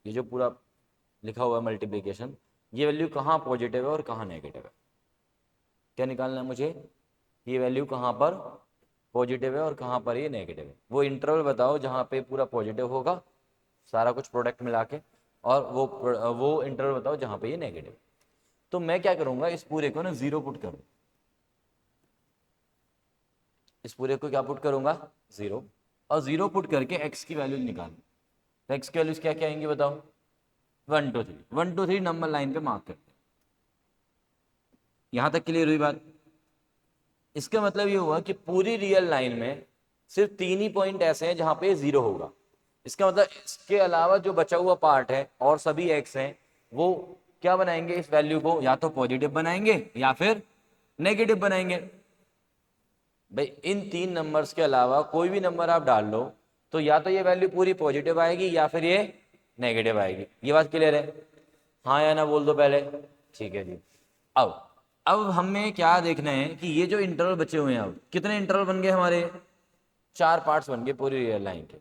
ये जो पूरा लिखा हुआ है मल्टीप्लिकेशन, ये वैल्यू कहाँ पॉजिटिव है और कहाँ नेगेटिव है। क्या निकालना है मुझे, ये वैल्यू कहाँ पर पॉजिटिव है और कहाँ पर ये नेगेटिव है। वो इंटरवल बताओ जहाँ पे पूरा पॉजिटिव होगा, सारा कुछ प्रोडक्ट मिला के, और वो इंटरवल बताओ जहाँ पे ये नेगेटिव। तो मैं क्या करूँगा, इस पूरे को ना 0 पुट करूँ, इस पूरे को क्या पुट करूँगा, 0, और 0 पुट करके x की वैल्यू निकाल। तो x की वैल्यूज क्या क्या आएंगी बताओ, 1 2 3, 1 2 3 नंबर लाइन पे मार्क करते हैं। यहां तक क्लियर हुई बात। इसका मतलब ये हुआ कि पूरी रियल लाइन में सिर्फ 3 ही पॉइंट ऐसे हैं जहां पे 0 होगा। इसका मतलब इसके अलावा जो बचा हुआ पार्ट है और सभी x हैं, वो क्या बनाएंगे, इस वैल्यू को या तो पॉजिटिव बनाएंगे या फिर नेगेटिव बनाएंगे। भाई इन 3 नंबर्स के अलावा कोई भी नंबर आप डाल लो तो या तो ये वैल्यू पूरी पॉजिटिव आएगी या फिर ये नेगेटिव आएगी। ये बात क्लियर है, हाँ या ना बोल दो पहले। ठीक है जी। अब हमें क्या देखना है कि ये जो इंटरवल बचे हुए हैं, अब कितने इंटरवल बन गए हमारे, 4 पार्ट्स बन गए पूरी रियल लाइन के।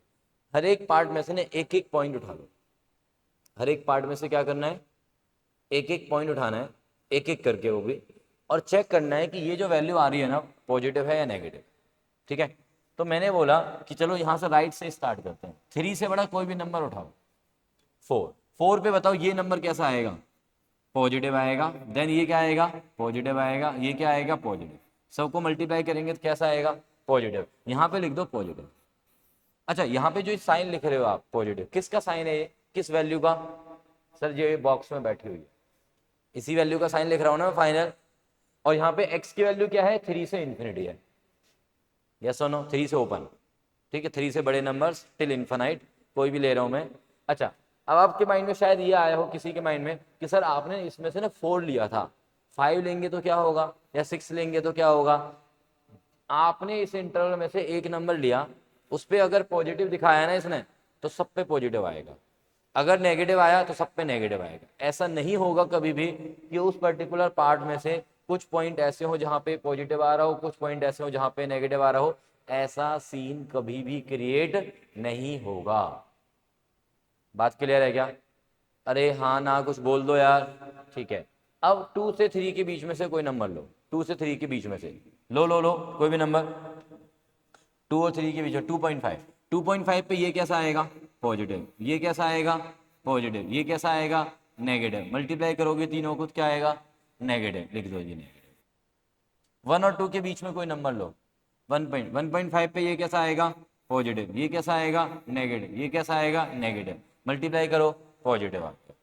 हर एक पार्ट में से ना एक एक पॉइंट उठा लो, हर एक पार्ट में से क्या करना है, एक एक पॉइंट उठाना है, एक एक करके वो भी, और चेक करना है कि ये जो वैल्यू आ रही है ना पॉजिटिव है या नेगेटिव। ठीक है, तो मैंने बोला कि चलो यहां से राइट से स्टार्ट करते हैं, 3 से बड़ा कोई भी नंबर उठाओ, 4 पे बताओ ये नंबर कैसा आएगा, पॉजिटिव आएगा। देन ये क्या आएगा, पॉजिटिव आएगा। ये क्या आएगा, पॉजिटिव। सबको मल्टीप्लाई करेंगे तो कैसा आएगा, पॉजिटिव। यहाँ पे लिख दो पॉजिटिव। अच्छा, यहाँ पे जो साइन लिख रहे हो आप पॉजिटिव, किसका साइन है ये, किस वैल्यू का, सर ये बॉक्स में बैठी हुई है, इसी वैल्यू का साइन लिख रहा हूँ ना मैं, फाइनल। और यहाँ पे x की वैल्यू क्या है, 3 से इन्फिनिटी है, यस और नो, 3 से ओपन, ठीक है, 3 से बड़े नंबर्स टिल इन्फिनाइट, कोई भी ले रहा हूं मैं। अच्छा, अब आपके माइंड में शायद ये आया हो किसी के माइंड में कि सर आपने इसमें से ना 4 लिया था, 5 लेंगे तो क्या होगा, या 6 लेंगे तो क्या होगा। आपने इस इंटरवल में से एक नंबर लिया, उस पर अगर पॉजिटिव दिखाया ना इसने, तो सब पे पॉजिटिव आएगा, अगर नेगेटिव आया तो सब पे नेगेटिव आएगा। ऐसा नहीं होगा कभी भी कि उस पर्टिकुलर पार्ट में से कुछ पॉइंट ऐसे हो जहां पे पॉजिटिव आ रहा हो, कुछ पॉइंट ऐसे हो जहां पे नेगेटिव आ रहा हो, ऐसा सीन कभी भी क्रिएट नहीं होगा। बात क्लियर है क्या? अरे हाँ ना कुछ बोल दो यार। ठीक है, अब 2 से 3 के बीच में से कोई नंबर लो, 2 से 3 के बीच में से लो कोई भी नंबर, 2 और 3 के बीच में 2.5, 2.5 पे ये कैसा आएगा, पॉजिटिव, ये कैसा आएगा, पॉजिटिव, ये कैसा आएगा, नेगेटिव, मल्टीप्लाई करोगे तीनों को क्या आएगा, नेगेटिव, लिख दो जी नेगेटिव। 1 और 2 के बीच में कोई नंबर लो, 1.5 पे ये कैसा आएगा, पॉजिटिव, ये कैसा आएगा, नेगेटिव, ये कैसा आएगा, नेगेटिव, मल्टीप्लाई करो, पॉजिटिव आ गया।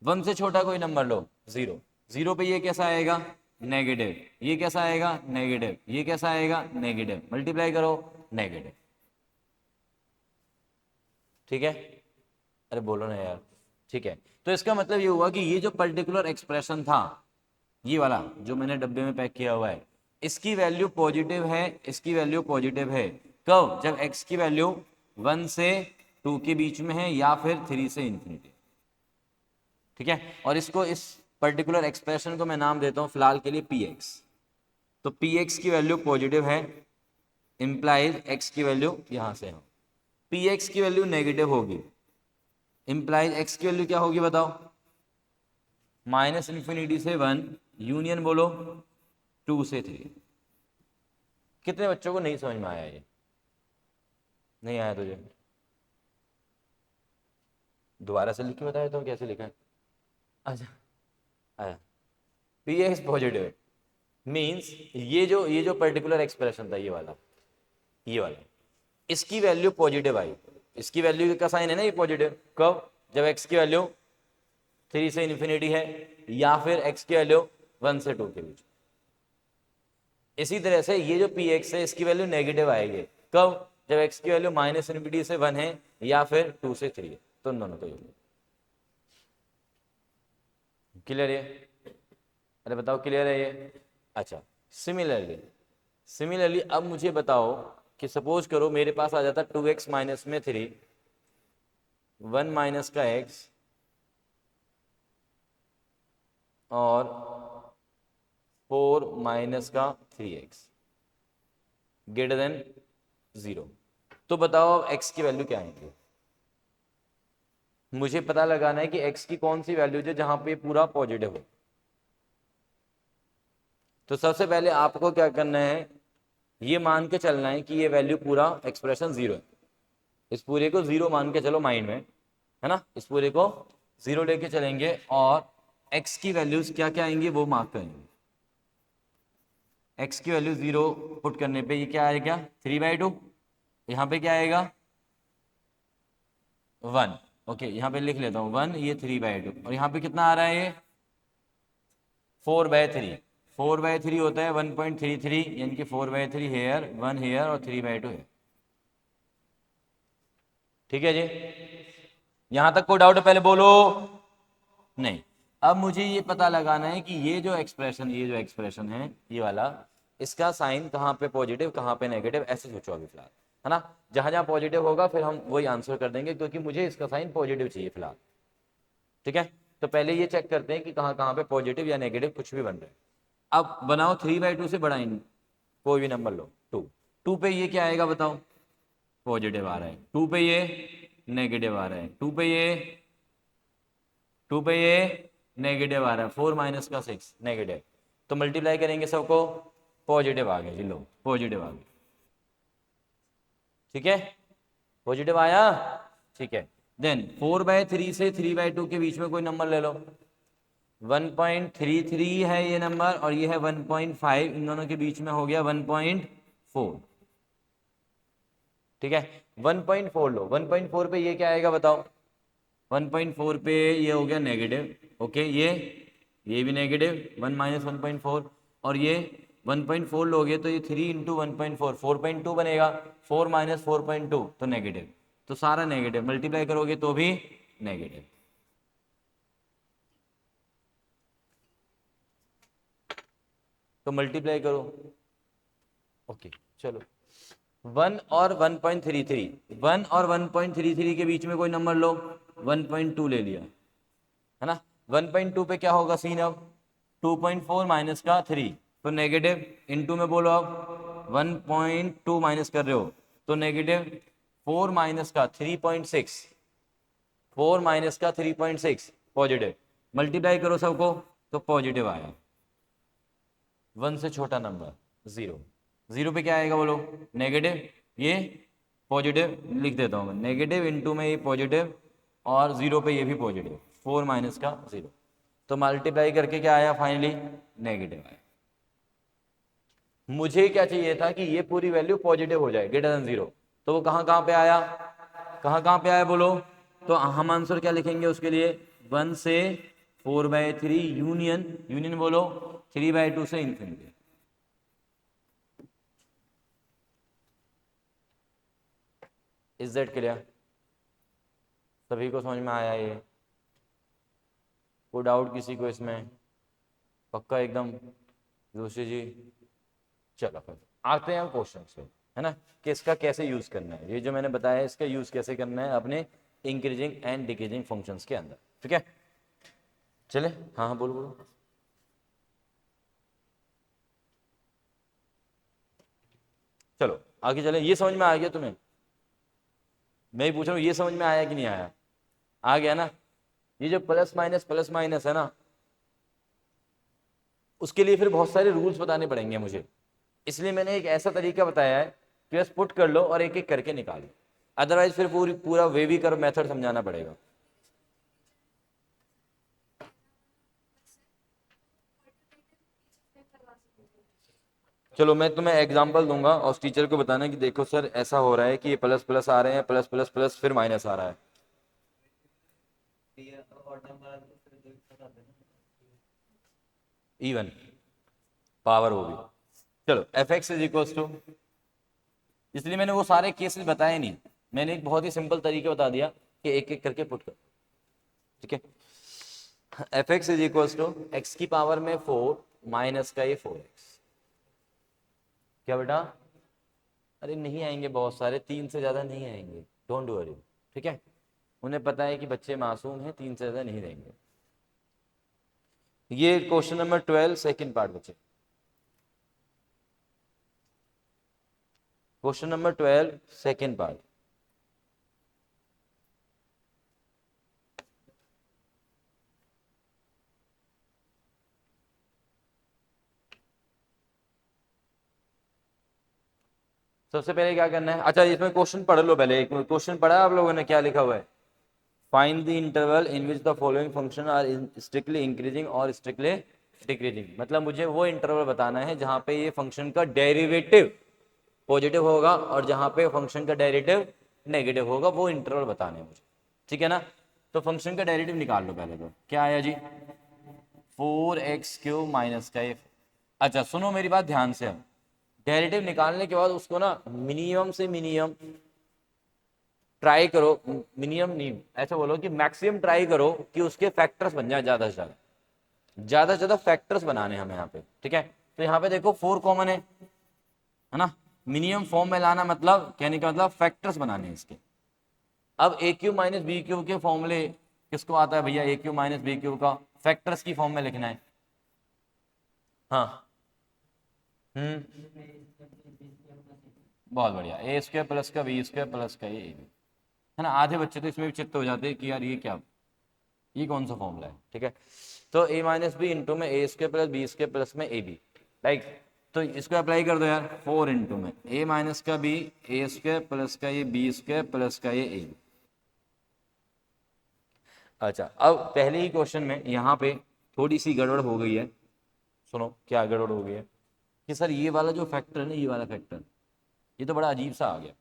1 से छोटा कोई नंबर लो, 0, 0 पे ये कैसा आएगा, नेगेटिव, ये कैसा आएगा, नेगेटिव, ये कैसा आएगा, नेगेटिव, मल्टीप्लाई करो, नेगेटिव। ठीक है, अरे बोलो ना यार। ठीक है, तो इसका मतलब ये हुआ कि ये जो पर्टिकुलर एक्सप्रेशन था, ये वाला जो मैंने डब्बे में पैक किया हुआ है, इसकी वैल्यू पॉजिटिव है, इसकी वैल्यू पॉजिटिव है कब, जब x की वैल्यू 1 से 2 के बीच में है या फिर 3 से इंफिनिटी। ठीक है, और इसको, इस पर्टिकुलर एक्सप्रेशन को मैं नाम देता हूं फिलहाल के लिए px। तो px की वैल्यू पॉजिटिव है, इंप्लाइज x की वैल्यू यहां से हो, px की वैल्यू नेगेटिव होगी, इंप्लाइज x की वैल्यू क्या होगी बताओ, माइनस इन्फिनिटी से 1 यूनियन बोलो 2 से 3। कितने बच्चों को नहीं समझ में आया, ये नहीं आया तुझे, दोबारा से लिख के बताया तो कैसे लिखा है। अच्छा आया, पी एक्स पॉजिटिव मीन्स ये जो पर्टिकुलर एक्सप्रेशन था, ये वाला इसकी वैल्यू पॉजिटिव आई, इसकी वैल्यू का साइन है ना ये पॉजिटिव, कब, जब एक्स की वैल्यू 3 से इन्फिनिटी है या फिर एक्स की वैल्यू 1 से 2 के बीच। इसी तरह से ये जो पी एक्स है इसकी वैल्यू नेगेटिव आएगी, कब, जब एक्स की वैल्यू माइनस इन्फिनिटी से 1 है या फिर 2 से 3 है, तो दोनों को क्लियर है, अरे बताओ क्लियर है ये। अच्छा, सिमिलरली अब मुझे बताओ कि सपोज करो मेरे पास आ जाता 2x माइनस में 3, 1 माइनस का x और 4 माइनस का 3x ग्रेटर देन 0। तो बताओ अब x की वैल्यू क्या आएगी, मुझे पता लगाना है कि x की कौन सी वैल्यू है जहां पे पूरा पॉजिटिव हो। तो सबसे पहले आपको क्या करना है, ये मान के चलना है कि ये वैल्यू पूरा एक्सप्रेशन 0 है, इस पूरे को 0 मान के चलो माइंड में, है ना, इस पूरे को 0 लेके चलेंगे और x की वैल्यूज क्या क्या आएंगी वो मार्क करेंगे। x की वैल्यू 0 पुट करने पे ये क्या आएगा, 3/2, यहाँ पे क्या आएगा 1, ओके यहाँ पे लिख लेता हूँ 1, ये 3/2, और यहाँ पे कितना आ रहा है ये 4/3, 4/3 होता है 1.33, यानी कि 4/3 हेयर, 1 हेयर और 3/2 है। ठीक है जी, यहां तक कोई डाउट है पहले बोलो, नहीं। अब मुझे ये पता लगाना है कि ये जो एक्सप्रेशन है ये वाला, इसका साइन कहाँ पे पॉजिटिव कहाँ पे नेगेटिव, ऐसे सोचो अभी फिलहाल, है ना, जहां जहां पॉजिटिव होगा फिर हम वही आंसर कर देंगे, क्योंकि मुझे इसका साइन पॉजिटिव चाहिए फिलहाल। ठीक है, तो पहले ये चेक करते हैं कि कहाँ कहाँ पे पॉजिटिव या नेगेटिव कुछ भी बन रहा है। अब बनाओ 3/2 से बड़ा इन कोई भी नंबर लो, 2 पे ये क्या आएगा बताओ, पॉजिटिव आ रहा है, 2 पे ये नेगेटिव आ रहा है, 2 पे ये नेगेटिव आ रहा है, 4 माइनस का 6 नेगेटिव, तो मल्टीप्लाई करेंगे सबको, पॉजिटिव आ गया जी, लो पॉजिटिव आ गया। ठीक है, पॉजिटिव आया, ठीक है, देन 4/3 से 3/2 के बीच में कोई नंबर ले लो, 1.33 है ये नंबर और ये है 1.5, इन दोनों के बीच में हो गया 1.4। ठीक है, 1.4 लो, 1.4 पे ये क्या आएगा बताओ, 1.4 पे ये हो गया नेगेटिव, ओके, ये ये भी नेगेटिव 1 माइनस 1.4, और ये 1.4 लोगे तो ये 3 इंटू 1.4 4.2 बनेगा, 4 माइनस 4.2 तो नेगेटिव, तो सारा नेगेटिव, मल्टीप्लाई करोगे तो भी नेगेटिव। तो मल्टीप्लाई करो, ओके चलो। 1 और 1.33, 1 और 1.33 के बीच में कोई नंबर लो, 1.2 ले लिया है ना, 1.2 पे क्या होगा सीन, अब 2.4 माइनस का 3 तो नेगेटिव, इनटू में बोलो अब 1.2 माइनस कर रहे हो तो नेगेटिव, 4 माइनस का 3.6, 4 माइनस का 3.6 पॉजिटिव, मल्टीप्लाई करो सबको तो पॉजिटिव आया, 1 से छोटा नंबर 0, 0 पे क्या आएगा बोलो, नेगेटिव, ये पॉजिटिव लिख देता हूँ मैं, नेगेटिव इंटू में ये पॉजिटिव, और 0 पे ये भी पॉजिटिव, 4 माइनस का 0, तो मल्टीप्लाई करके क्या आया फाइनली, नेगेटिव आया। मुझे क्या चाहिए था कि ये पूरी वैल्यू पॉजिटिव हो जाए, ग्रेटर देन 0, तो वो कहाँ पे आया, कहाँ पे आया बोलो, तो हम आंसर क्या लिखेंगे उसके लिए, 1 से 4/3 यूनियन, यूनियन बोलो 3/2 से इन्फिनिटी। इज दैट क्लियर, सभी को समझ में आया ये, कोई डाउट किसी को इसमें, पक्का एकदम जोशी जी। चलो फिर आते हैं हम क्वेश्चन पे, है ना, कि इसका कैसे यूज करना है, ये जो मैंने बताया इसका यूज कैसे करना है अपने इंक्रीजिंग एंड डिक्रीजिंग फंक्शंस के अंदर, ठीक है। चले, हाँ हाँ बोलो बोलो। चलो आगे चले, ये समझ में आ गया तुम्हें, मैं ही पूछ रहा हूँ ये समझ में आया कि नहीं आया, आ गया ना। ये जो प्लस माइनस है ना, उसके लिए फिर बहुत सारे रूल्स बताने पड़ेंगे मुझे, इसलिए मैंने एक ऐसा तरीका बताया है कि बस पुट कर लो और एक एक करके निकालो, अदरवाइज फिर पूरा वेवी कर मेथड समझाना पड़ेगा। चलो मैं तुम्हें एग्जांपल दूंगा और उस टीचर को बताना कि देखो सर ऐसा हो रहा है कि ये प्लस प्लस आ रहे हैं, प्लस प्लस प्लस फिर माइनस आ रहा है, इवन पावर होगी। चलो F X is equal to, इसलिए मैंने वो सारे केसेस बताए नहीं, मैंने एक बहुत ही सिंपल तरीका बता दिया कि एक एक करके पुट कर, ठीक है। F X is equal to X की पावर में 4 माइनस का ये 4x, क्या बेटा, अरे नहीं आएंगे बहुत सारे, 3 से ज्यादा नहीं आएंगे, डोंट वरी, ठीक है, उन्हें पता है कि बच्चे मासूम हैं, 3 से ज्यादा नहीं देंगे। ये क्वेश्चन नंबर 12 सेकंड पार्ट बच्चे, क्वेश्चन नंबर 12 सेकंड पार्ट। सबसे पहले क्या करना है, अच्छा इसमें क्वेश्चन पढ़ लो पहले, एक क्वेश्चन पढ़ा आप लोगों ने, क्या लिखा हुआ है, find the interval in which the following function are strictly increasing और स्ट्रिक्टली डिक्रीजिंग, मतलब मुझे वो इंटरवल बताना है जहां पे ये फंक्शन का डेरिवेटिव पॉजिटिव होगा और जहां पे फंक्शन का डेरिवेटिव नेगेटिव होगा, वो इंटरवल बताने हैं मुझे, ठीक है ना। तो फंक्शन का डेरिवेटिव निकाल लो पहले, तो क्या आया जी, 4x³ माइनस का ये, अच्छा सुनो मेरी बात ध्यान से, हम डेरिवेटिव निकालने के बाद उसको ना मिनिमम से मिनिमम ट्राई करो, मिनिमम नहीं ऐसा बोलो कि मैक्सिमम ट्राई करो कि उसके फैक्टर्स बन जाए, ज्यादा से ज्यादा फैक्टर्स बनाने हमें यहाँ पे, ठीक है। तो यहाँ पे देखो 4 कॉमन है ना, मिनिमम फॉर्म में लाना मतलब कहने का मतलब फैक्टर्स बनाने हैं इसके। अब a³ माइनस b³ के फॉर्मूले किसको आता है भैया, a³ माइनस b³ का फैक्टर्स की फॉर्म में लिखना है, हाँ बहुत बढ़िया, a² प्लस का b² प्लस का ये है ना। आधे बच्चे तो इसमें भी चित्त हो जाते हैं कि यार ये क्या, ये कौन सा फॉर्मूला है, ठीक है। तो a माइनस बी इंटू में a² प्लस b² प्लस में ab, राइट, तो इसको अप्लाई कर दो यार, 4 इंटू में a माइनस का b a² प्लस का ये b² प्लस का ये a। अच्छा अब पहले ही क्वेश्चन में यहाँ पे थोड़ी सी गड़बड़ हो गई है, सुनो क्या गड़बड़ हो गई है, कि सर ये वाला जो फैक्टर है ना, ये वाला फैक्टर, ये तो बड़ा अजीब सा आ गया,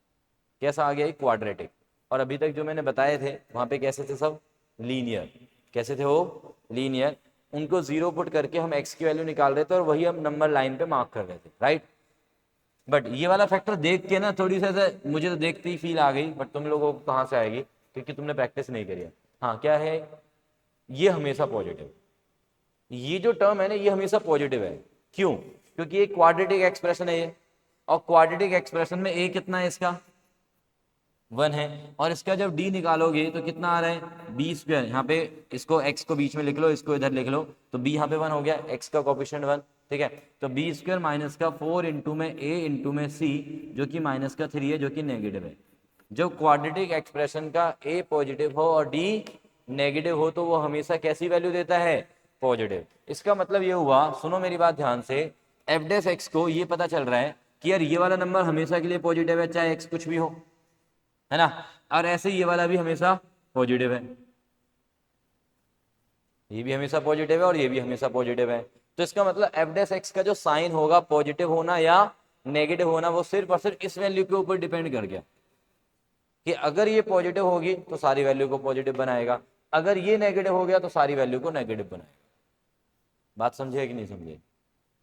कैसा आ गया, क्वाड्रेटिक, और अभी तक जो मैंने बताए थे वहां पे कैसे थे सब, लीनियर, कैसे थे वो, लीनियर। उनको जीरो पुट करके हम एक्स की वैल्यू निकाल रहे थे और वही हम नंबर लाइन पे मार्क कर रहे थे, राइट। बट ये वाला फैक्टर देख के ना थोड़ी सा मुझे तो देखते ही फील आ गई, बट तुम लोगों को कहाँ से आएगी, क्योंकि तुमने प्रैक्टिस नहीं करी है। हाँ, क्या है, ये हमेशा पॉजिटिव, ये जो टर्म है ना ये हमेशा पॉजिटिव है। क्यों? क्योंकि ये क्वाड्रेटिक एक्सप्रेशन है ये, और क्वाड्रेटिक एक्सप्रेशन में ए कितना है इसका, 1 है, और इसका जब डी निकालोगे तो कितना आ रहा है, बी स्क्वायर। यहाँ पे इसको एक्स को बीच में लिख लो, इसको इधर लिख लो, तो बी यहाँ पे 1 हो गया, एक्स का कोफिशिएंट 1, ठीक है। तो बी स्क्वायर माइनस का 4 इंटू में ए इंटू में सी, जो कि माइनस का 3 है, जो कि नेगेटिव है। जब क्वाड्रेटिक एक्सप्रेशन का ए पॉजिटिव हो और डी नेगेटिव हो तो वो हमेशा कैसी वैल्यू देता है, पॉजिटिव। इसका मतलब ये हुआ, सुनो मेरी बात ध्यान से, एफ डेस एक्स को ये पता चल रहा है कि यार ये वाला नंबर हमेशा के लिए पॉजिटिव है, चाहे एक्स कुछ भी हो, है ना। और ऐसे ये वाला भी हमेशा पॉजिटिव है, ये भी हमेशा पॉजिटिव है और ये भी हमेशा पॉजिटिव है। तो इसका मतलब एफ डेस एक्स का जो साइन होगा, पॉजिटिव होना या नेगेटिव होना, वो सिर्फ और सिर्फ इस वैल्यू के ऊपर डिपेंड कर गया कि अगर ये पॉजिटिव होगी तो सारी वैल्यू को पॉजिटिव बनाएगा, अगर ये नेगेटिव हो गया तो सारी वैल्यू को नेगेटिव बनाएगा। बात समझे कि नहीं समझे?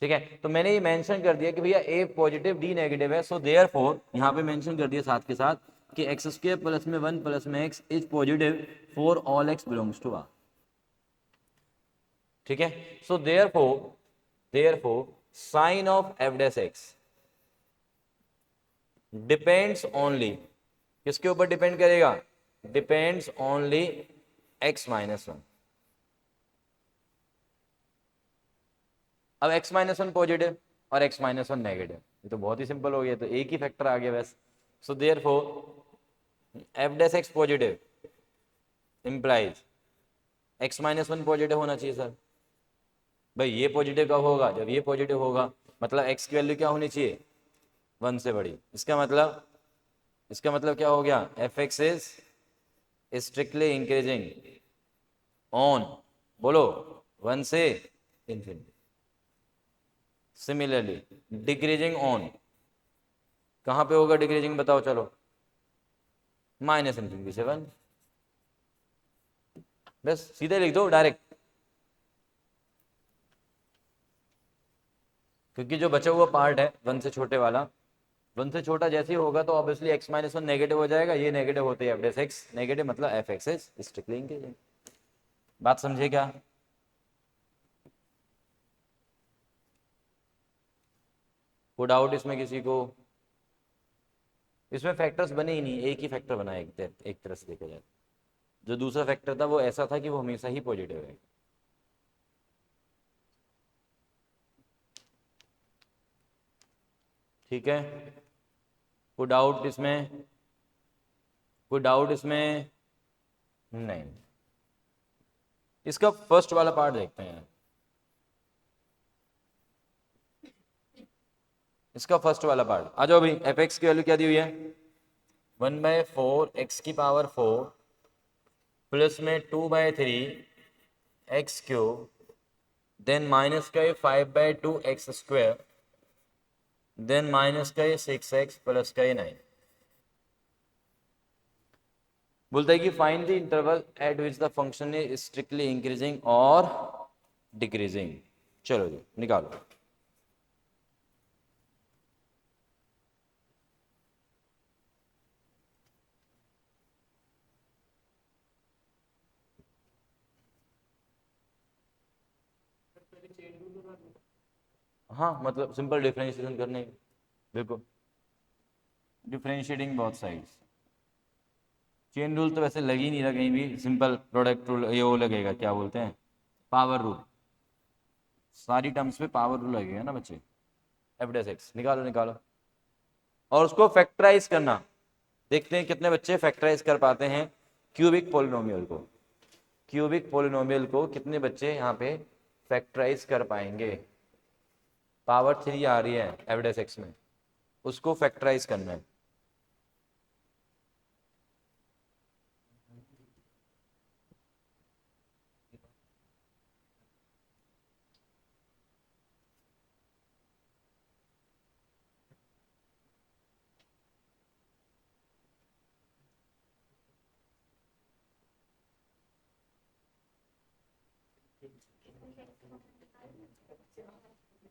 ठीक है, तो मैंने ये मेंशन कर दिया कि भैया ए पॉजिटिव डी नेगेटिव है, सो देयरफॉर यहाँ पे मेंशन कर दिया साथ के साथ कि एक्स स्क्वायर प्लस में 1 प्लस में X is positive for all X belongs to R. ठीक है, so therefore sign of F dash X depends only, किसके ऊपर डिपेंड करेगा, डिपेंड्स ओनली एक्स माइनस 1। अब x माइनस 1 पॉजिटिव और x माइनस 1 नेगेटिव, ये तो बहुत ही सिंपल हो गया, तो एक ही फैक्टर आ गया बस। So therefore F dash X positive implies x minus 1 positive होना चाहिए सर। भाई ये पॉजिटिव कब होगा, जब ये पॉजिटिव होगा, मतलब x की वैल्यू क्या होनी चाहिए, 1 से बड़ी। इसका मतलब क्या हो गया, F X is strictly increasing on, बोलो, 1 से इंफिनिटी। सिमिलरली डिक्रीजिंग ऑन, कहां पे होगा डिक्रीजिंग, बताओ चलो, माइनस इंफिनिटी से 1। बस सीधे लिख दो डायरेक्ट, क्योंकि जो बचा हुआ पार्ट है 1 से छोटे वाला, 1 से छोटा जैसे ही होगा तो ऑब्वियसली x माइनस 1 नेगेटिव हो जाएगा, ये नेगेटिव होते ही एफ डेस एक्स नेगेटिव, मतलब F X is strictly increasing. बात समझे क्या? कोई डाउट इसमें किसी को? इसमें फैक्टर्स बने ही नहीं, एक ही फैक्टर बना है, एक तरह से देखा जाए। जो दूसरा फैक्टर था वो ऐसा था कि वो हमेशा ही पॉजिटिव है। ठीक है, कोई डाउट इसमें, कोई डाउट इसमें? नहीं। इसका फर्स्ट वाला पार्ट देखते हैं, इसका फर्स्ट वाला पार्ट आ जाओ भाई। एफ एक्स की वैल्यू क्या दी हुई है, 1/4 एक्स की पावर 4 प्लस में 2/3 एक्स क्यूब, देन माइनस का ये 5/2 एक्स स्क्वायर, देन माइनस का ये 6x प्लस का ये 9। बोलता है कि find the interval eight which the function is strictly increasing और डिक्रीजिंग। चलो जी निकालो। हाँ, मतलब सिंपल डिफरेंशिएशन करने, देखो differentiating both sides. Chain rule तो वैसे लग ही नहीं रहा कहीं भी, सिंपल प्रोडक्ट रूल, ये वो लगेगा, क्या बोलते हैं, पावर रूल। सारी टर्म्स पे पावर रूल लगेगा ना बच्चे। एफ डेस एक्स निकालो निकालो, और उसको फैक्टराइज करना, देखते हैं कितने बच्चे फैक्टराइज कर पाते हैं क्यूबिक पोलिनोमियल को। क्यूबिक पोलिनोमियल को कितने बच्चे यहाँ पे फैक्टराइज कर पाएंगे। पावर 3 आ रही है एफ डेस एक्स में, उसको फैक्टराइज करना है।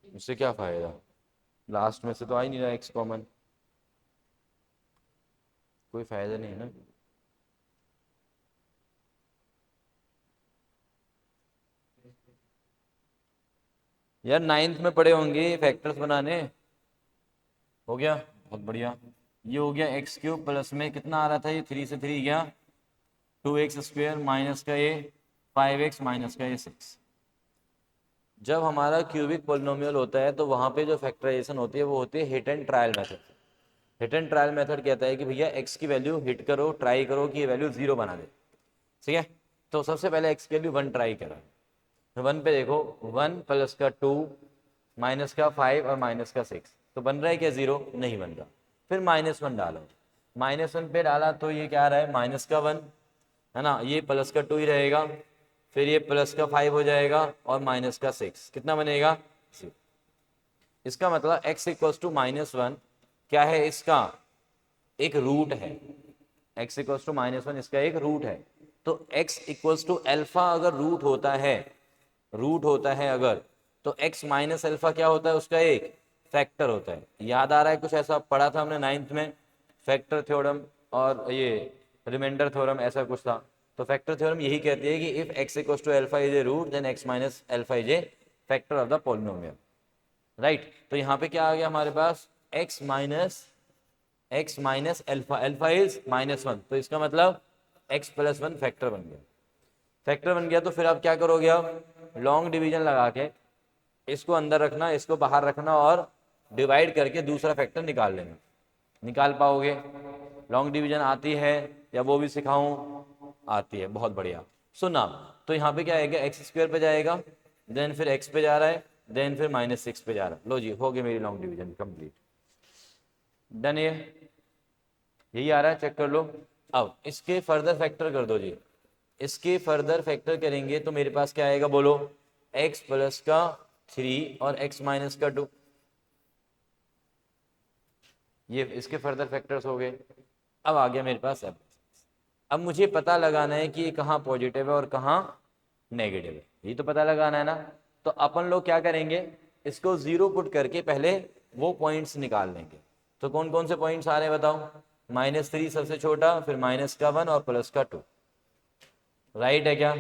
उससे क्या फायदा, लास्ट में से तो आ ही नहीं रहा एक्स कॉमन, कोई फायदा नहीं है ना। यार नाइन्थ में पढ़े होंगे फैक्टर्स बनाने। हो गया, बहुत बढ़िया। ये हो गया एक्स क्यूब प्लस में कितना आ रहा था, ये 3 से 3 गया 2x स्क्वायर माइनस का ये 5x माइनस का ये 6। जब हमारा क्यूबिक पोलिनोमियल होता है तो वहां पे जो फैक्टराइजेशन होती है वो होती है hit and trial method. Hit and trial method कहता है कि भैया x की वैल्यू हिट करो, ट्राई करो कि ये वैल्यू 0 बना दे। ठीक है, तो सबसे पहले x की वैल्यू 1 ट्राई करा, 1 पे देखो 1 प्लस का 2 माइनस का 5 और माइनस का 6, तो बन रहा है क्या 0, नहीं बन रहा। फिर -1 डालो, -1 पे डाला तो ये क्या आ रहा है -1 है ना, ये प्लस का 2 ही रहेगा, फिर ये प्लस का 5 हो जाएगा और माइनस का 6 कितना बनेगा 0। इसका मतलब x इक्वल्स टू -1 क्या है, इसका एक रूट है। x इक्वल्स टू -1 इसका एक रूट है। तो x इक्वल्स टू अल्फा अगर रूट होता है, रूट होता है अगर, तो x माइनस अल्फा क्या होता है, उसका एक फैक्टर होता है। याद आ रहा है, कुछ ऐसा पढ़ा था हमने नाइन्थ में, फैक्टर थ्योरम और ये रिमाइंडर थ्योरम ऐसा कुछ था। तो फैक्टर थ्योरम यही कहती है कि if x equals to alpha is a root then x minus alpha is a factor of the polynomial, right. तो यहाँ पे क्या आ गया हमारे पास, x minus alpha, alpha is -1, तो इसका मतलब x+1 फैक्टर बन गया। फैक्टर बन गया तो फिर आप क्या करोगे, अब लॉन्ग डिवीजन लगा के इसको अंदर रखना, इसको बाहर रखना और डिवाइड करके दूसरा फैक्टर निकाल लेना। निकाल पाओगे, लॉन्ग डिवीजन आती है या वो भी सिखाऊं, आती है, बहुत बढ़िया। सुना, तो यहाँ पे क्या आएगा, एक्स स्क्वायर पे जाएगा, देन फिर एक्स पे जा रहा है, देन फिर -6 पे जा रहा है। लो जी, हो गई मेरी लॉन्ग डिवीजन कंप्लीट, डन। ये यही आ रहा है, चेक कर लो। अब इसके फर्दर फैक्टर कर दो जी, इसके फर्दर फैक्टर करेंगे तो मेरे पास क्या आएगा बोलो, x प्लस का 3 और x माइनस का 2, ये इसके फर्दर फैक्टर्स हो गए। अब आ गया मेरे पास अब मुझे पता लगाना है कि ये कहाँ पॉजिटिव है और कहाँ नेगेटिव है, ये तो पता लगाना है ना। तो अपन लोग क्या करेंगे, इसको 0 पुट करके पहले वो पॉइंट्स निकाल लेंगे। तो कौन कौन से पॉइंट्स आ रहे हैं बताओ, -3 सबसे छोटा, फिर -1 और +2, राइट है क्या,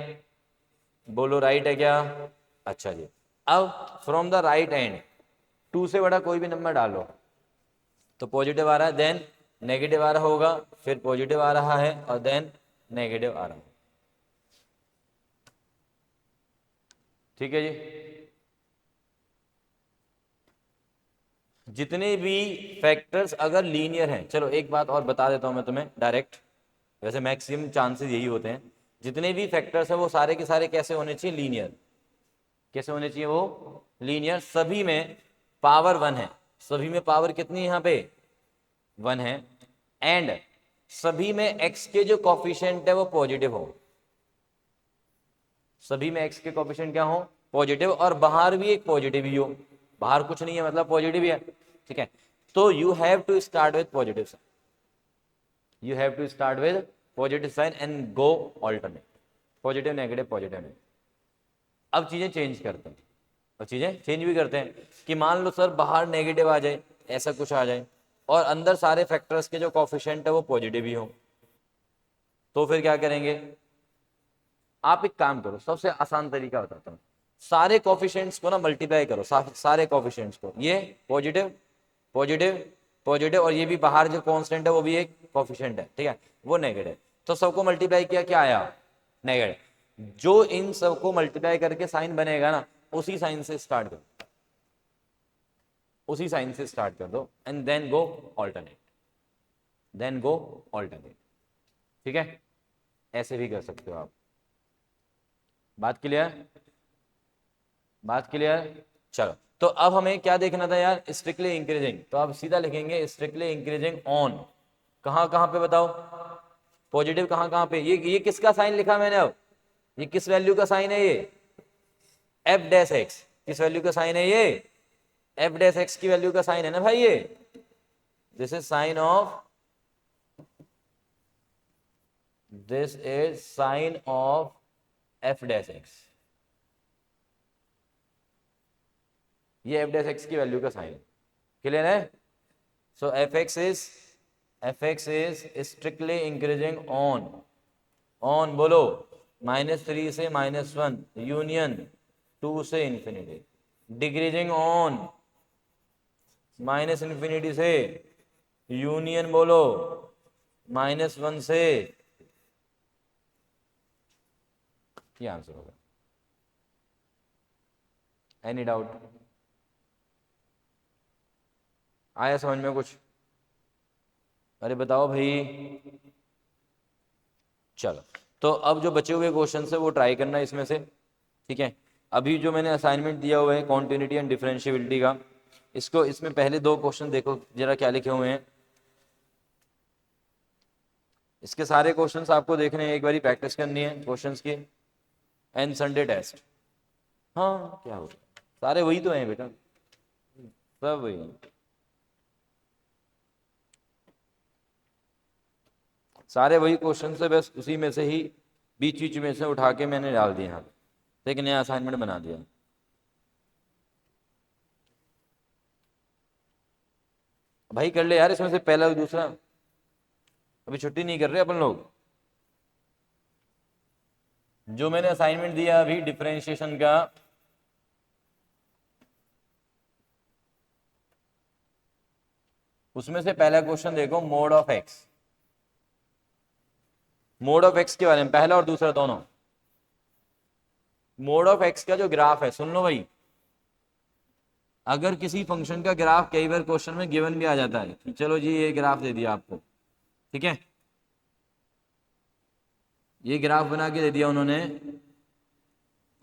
बोलो राइट है क्या। अच्छा जी, अब फ्रॉम द राइट एंड 2 से बड़ा कोई भी नंबर डालो, तो पॉजिटिव आ रहा है, देन नेगेटिव आ रहा होगा, फिर पॉजिटिव आ रहा है और देन नेगेटिव आ रहा है। ठीक है जी, जितने भी फैक्टर्स अगर लीनियर हैं, चलो एक बात और बता देता हूं मैं तुम्हें डायरेक्ट, वैसे मैक्सिमम चांसेस यही होते हैं, जितने भी फैक्टर्स हैं वो सारे के सारे कैसे होने चाहिए, लीनियर। कैसे होने चाहिए वो, लीनियर। सभी में पावर 1 है, सभी में पावर कितनी है यहाँ पे, 1 है। एंड सभी में x के जो कॉफिशिएंट है वो पॉजिटिव हो, सभी में x के कॉफिशिएंट क्या हो, पॉजिटिव, और बाहर भी एक पॉजिटिव ही हो, बाहर कुछ नहीं है मतलब पॉजिटिव ही है। ठीक है, तो you have to start with positive sign, you have to start with positive sign and go alternate, positive negative positive negative. अब चीजें चेंज करते हैं, और चीजें चेंज भी करते हैं कि मान लो सर बाहर नेगेटिव आ जाए, ऐसा कुछ आ जाए, और अंदर सारे फैक्टर्स के जो कॉफिशिएंट है वो पॉजिटिव ही हो, तो फिर क्या करेंगे, आप एक काम करो, सबसे आसान तरीका बताता हूँ, सारे कॉफिशिएंट्स को ना मल्टीप्लाई करो, सारे कॉफिशिएंट्स को, ये पॉजिटिव पॉजिटिव पॉजिटिव, और ये भी बाहर जो कांस्टेंट है वो भी एक कॉफिशिएंट है, ठीक है, वो नेगेटिव, तो सबको मल्टीप्लाई किया, क्या आया, नेगेटिव। जो इन सबको मल्टीप्लाई करके साइन बनेगा ना, उसी साइन से स्टार्ट करो, उसी साइन से स्टार्ट कर दो, and then go alternate, then go alternate. ठीक है, ऐसे भी कर सकते हो आप। बात क्लियर, बात क्लियर। चलो, तो अब हमें क्या देखना था यार, स्ट्रिक्टली इंक्रीजिंग, तो आप सीधा लिखेंगे स्ट्रिक्टली इंक्रीजिंग ऑन, कहां कहां पे बताओ, पॉजिटिव कहां कहां पे, ये किसका साइन लिखा मैंने, अब ये किस वैल्यू का साइन है, ये f'(x), किस वैल्यू का साइन है ये, f'(x) की वैल्यू का साइन है ना भाई ये, this is sign of, this is sign of f'(x), ये एफ डैश एक्स की वैल्यू का साइन। क्लियर है? So F X is strictly increasing on बोलो -3 से -1 यूनियन 2 से इंफिनिटी, डिक्रीजिंग ऑन -∞ से यूनियन बोलो -1 से। ये आंसर होगा। Any doubt? आया समझ में कुछ? अरे बताओ भाई। चलो, तो अब जो बचे हुए क्वेश्चन है वो ट्राई करना इसमें से, ठीक है। अभी जो मैंने असाइनमेंट दिया हुआ है कॉन्टिन्यूटी एंड डिफरेंशिएबिलिटी का, इसको इसमें पहले 2 क्वेश्चन देखो जरा क्या लिखे हुए हैं। इसके सारे क्वेश्चंस आपको देखने हैं, एक बारी प्रैक्टिस करनी है क्वेश्चंस की। And Sunday test. हाँ क्या हो, सारे वही तो हैं बेटा, सब वही हैं, सारे वही क्वेश्चन है, बस उसी में से ही बीच बीच में से उठा के मैंने डाल दिया, यहाँ पे एक नया असाइनमेंट बना दिया। भाई कर ले यार इसमें से पहला और दूसरा, अभी छुट्टी नहीं कर रहे अपन लोग। जो मैंने असाइनमेंट दिया अभी डिफरेंशिएशन का, उसमें से पहला क्वेश्चन देखो, mode of x. Mode of x के बारे में, पहला और दूसरा दोनों। मोड ऑफ एक्स का जो ग्राफ है, सुन लो भाई, अगर किसी फंक्शन का ग्राफ कई बार क्वेश्चन में गिवन भी आ जाता है कि चलो जी ये ग्राफ दे दिया आपको, ठीक है, ये ग्राफ बना के दे दिया उन्होंने,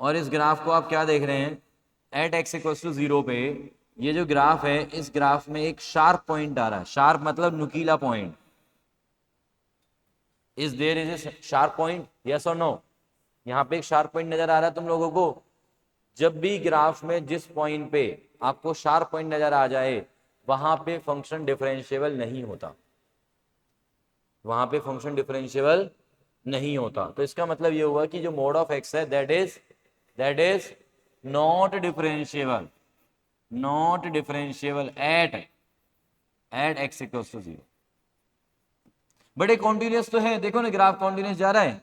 और इस ग्राफ को आप क्या देख रहे हैं, एट एक्स इक्वल टू 0 पे ये जो ग्राफ है, इस ग्राफ में एक शार्प पॉइंट आ रहा है। शार्प मतलब नुकीला point. Is there is a sharp point, yes और नो? यहाँ पे एक शार्प पॉइंट नजर आ रहा है तुम लोगों को? जब भी ग्राफ में जिस पॉइंट पे आपको शार्प पॉइंट नजर आ जाए, वहां पे फंक्शन डिफरेंशिएबल नहीं होता, वहां पे फंक्शन डिफरेंशिएबल नहीं होता। तो इसका मतलब ये हुआ कि जो मोड ऑफ एक्स है that is not differentiable, not differentiable at X equals to 0। बड़े कॉन्टिन्यूस तो है, देखो ना ग्राफ कॉन्टिन्यूस जा रहा है,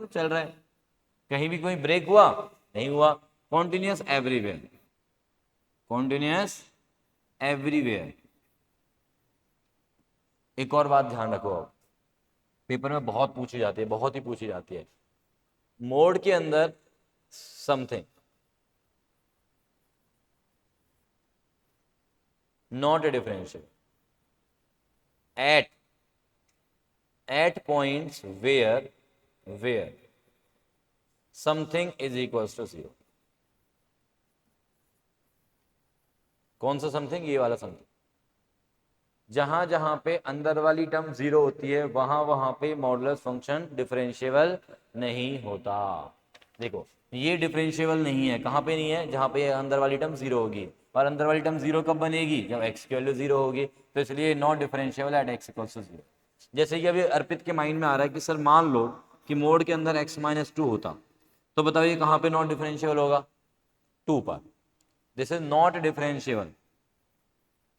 चल रहा है, कहीं भी कोई ब्रेक हुआ नहीं हुआ, कॉन्टिन्यूस एवरीवेयर, कॉन्टिन्यूस एवरीवेयर। एक और बात ध्यान रखो, अब पेपर में बहुत पूछी जाती है, बहुत ही पूछी जाती है, मोड के अंदर something not a differential at points where something is equals to 0। कौन सा समथिंग? ये वाला समथिंग। जहां जहां पे अंदर वाली टर्म 0 होती है, वहां वहां पे मॉडुलस फंक्शन डिफरेंशिएबल नहीं होता। देखो ये डिफरेंशिएबल नहीं है, कहां पे नहीं है? जहां पे अंदर वाली टर्म 0 होगी, और अंदर वाली टर्म 0 कब बनेगी? जब x की वैल्यू 0 होगी। तो इसलिए not differentiable at x equals to 0। जैसे कि अभी अर्पित के माइंड में आ रहा है कि सर मान लो कि मोड के अंदर x-2 होता, तो बताओ ये कहां पे नॉट डिफरेंशिएबल होगा? 2 पर। This is not differentiable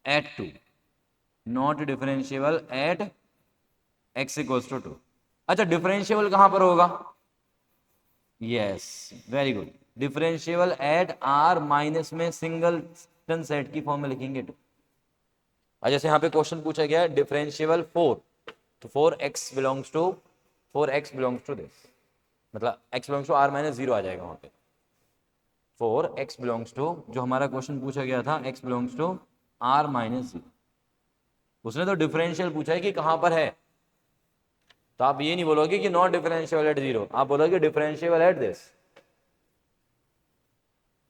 at 2, not differentiable at x equals to 2। अच्छा डिफरेंशिएबल कहां पर होगा? Yes very good, differentiable at r minus में सिंगल सेट की फॉर्म में लिखेंगे 2। जैसे यहाँ पे क्वेश्चन पूछा गया है डिफरेंशिएबल 4, तो 4x बिलोंग्स टू दिस, मतलब x belongs to r minus 0 आ जाएगा वहां पे। 4x बिलोंग्स टू, जो हमारा क्वेश्चन पूछा गया था, x belongs to r minus 0। उसने तो डिफरेंशियल पूछा है कि कहां पर है, तो आप ये नहीं बोलोगे कि नॉट डिफरेंशिएबल एट 0, आप बोलोगे डिफरेंशिएबल एट दिस।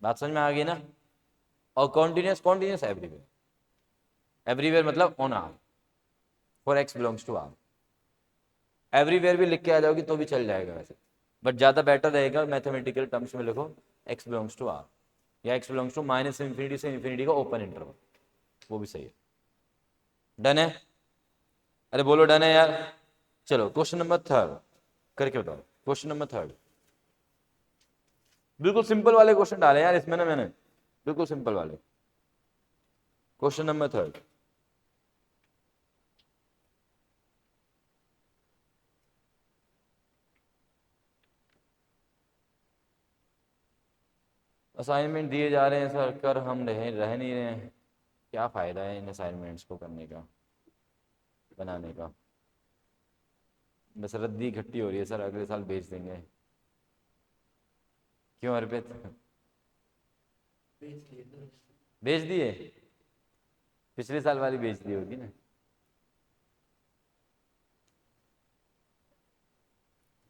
बात समझ में आ गई ना? और कॉन्टिन्यूस एवरीवेयर मतलब on r, for x belongs to r। Everywhere भी लिख के आ जाओगी तो भी चल जाएगा वैसे, बट ज्यादा बेटर रहेगा मैथमेटिकल टर्म्स में लिखो x बिलोंग्स टू r, या x belongs to minus infinity से इंफिनिटी का ओपन इंटरवल, वो भी सही है। डन है? अरे बोलो डन है यार। चलो क्वेश्चन नंबर 3 करके बताओ। क्वेश्चन नंबर 3 बिल्कुल सिंपल वाले क्वेश्चन डाले यार इसमें ना मैंने, बिल्कुल सिंपल वाले। Question number 3। असाइनमेंट दिए जा रहे हैं सर, कर हम रह नहीं रहे हैं। क्या फ़ायदा है इन असाइनमेंट्स को करने का, बनाने का। बस रद्दी इकट्ठी हो रही है सर, अगले साल भेज देंगे। क्यों अर्पित? भेज दिए? पिछले साल वाली भेज दी होगी ना।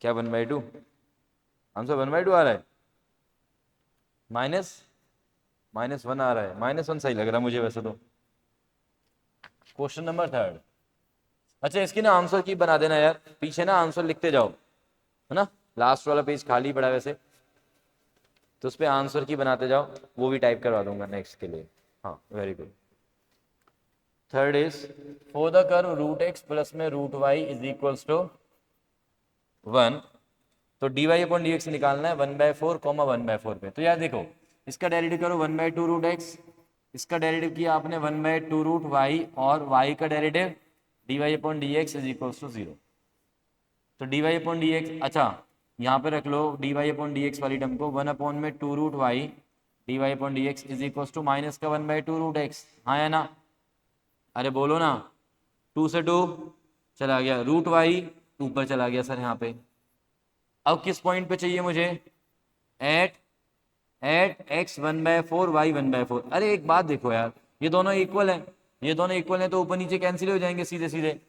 क्या 1/2 आंसर? 1/2 आ रहा है? -1 आ रहा है। -1 सही लग रहा है मुझे वैसे तो। Question number 3। अच्छा, इसकी ना आंसर की बना देना यार, पीछे ना आंसर लिखते जाओ, है ना। लास्ट वाला पेज खाली पड़ा है वैसे, तो उस पर आंसर की बनाते जाओ, वो भी टाइप करवा दूंगा नेक्स्ट के लिए। हाँ, very good. 3rd is for the curve √x plus में √y इज इक्वल्स टू 1। तो dy/dx निकालना है 1/4, 1/4 पे। तो यार देखो, इसका डेरिवेटिव करो 1/2 √x, इसका डेरिवेटिव किया आपने 1/2 √y, और y का derivative dy/dx is equals to 0। तो dy/dx, अच्छा यहाँ पे रख लो dy/dx वाली टर्म को, 1/2 √y dy/dx is equals to minus का 1/2 √x। हाँ या ना? अरे बोलो ना। 2 से 2 चला गया, √y ऊपर चला गया सर यहाँ पे। अब किस पॉइंट पे चाहिए मुझे? At x 1/4 y 1/4। अरे एक बात देखो यार, ये दोनों इक्वल हैं, ये दोनों इक्वल हैं तो ऊपर नीचे कैंसिल हो जाएंगे सीधे सीधे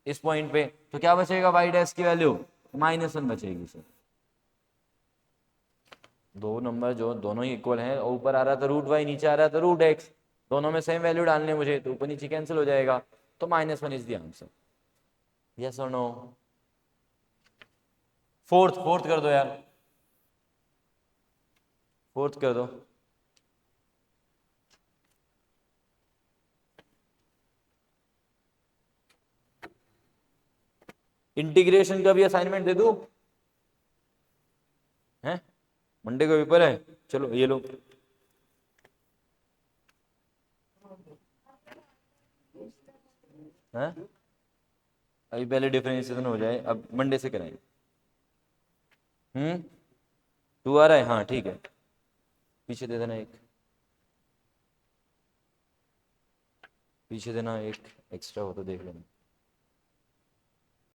इस पॉइंट पे। तो क्या बचेगा? y डैश की वैल्यू -1 बचेगी सर। दो नंबर जो दोनों ही इक्वल हैं, ऊपर आ रहा था √y, नीचे आ रहा था √x, दोनों में सेम वैल्यू डालने मुझे, तो ऊपर नीचे कैंसिल हो जाएगा। तो -1 इज द आंसर। यस और नो? फोर्थ कर दो यार, फोर्थ कर दो। इंटीग्रेशन का भी असाइनमेंट दे दूं? हैं? मंडे को पेपर है, चलो ये लो। हैं? अभी पहले डिफरेंशिएशन हो जाए, अब मंडे से करें। 2 आ रहा है? हाँ ठीक है, पीछे दे देना एक, पीछे देना एक एक्स्ट्रा हो तो देख लेना।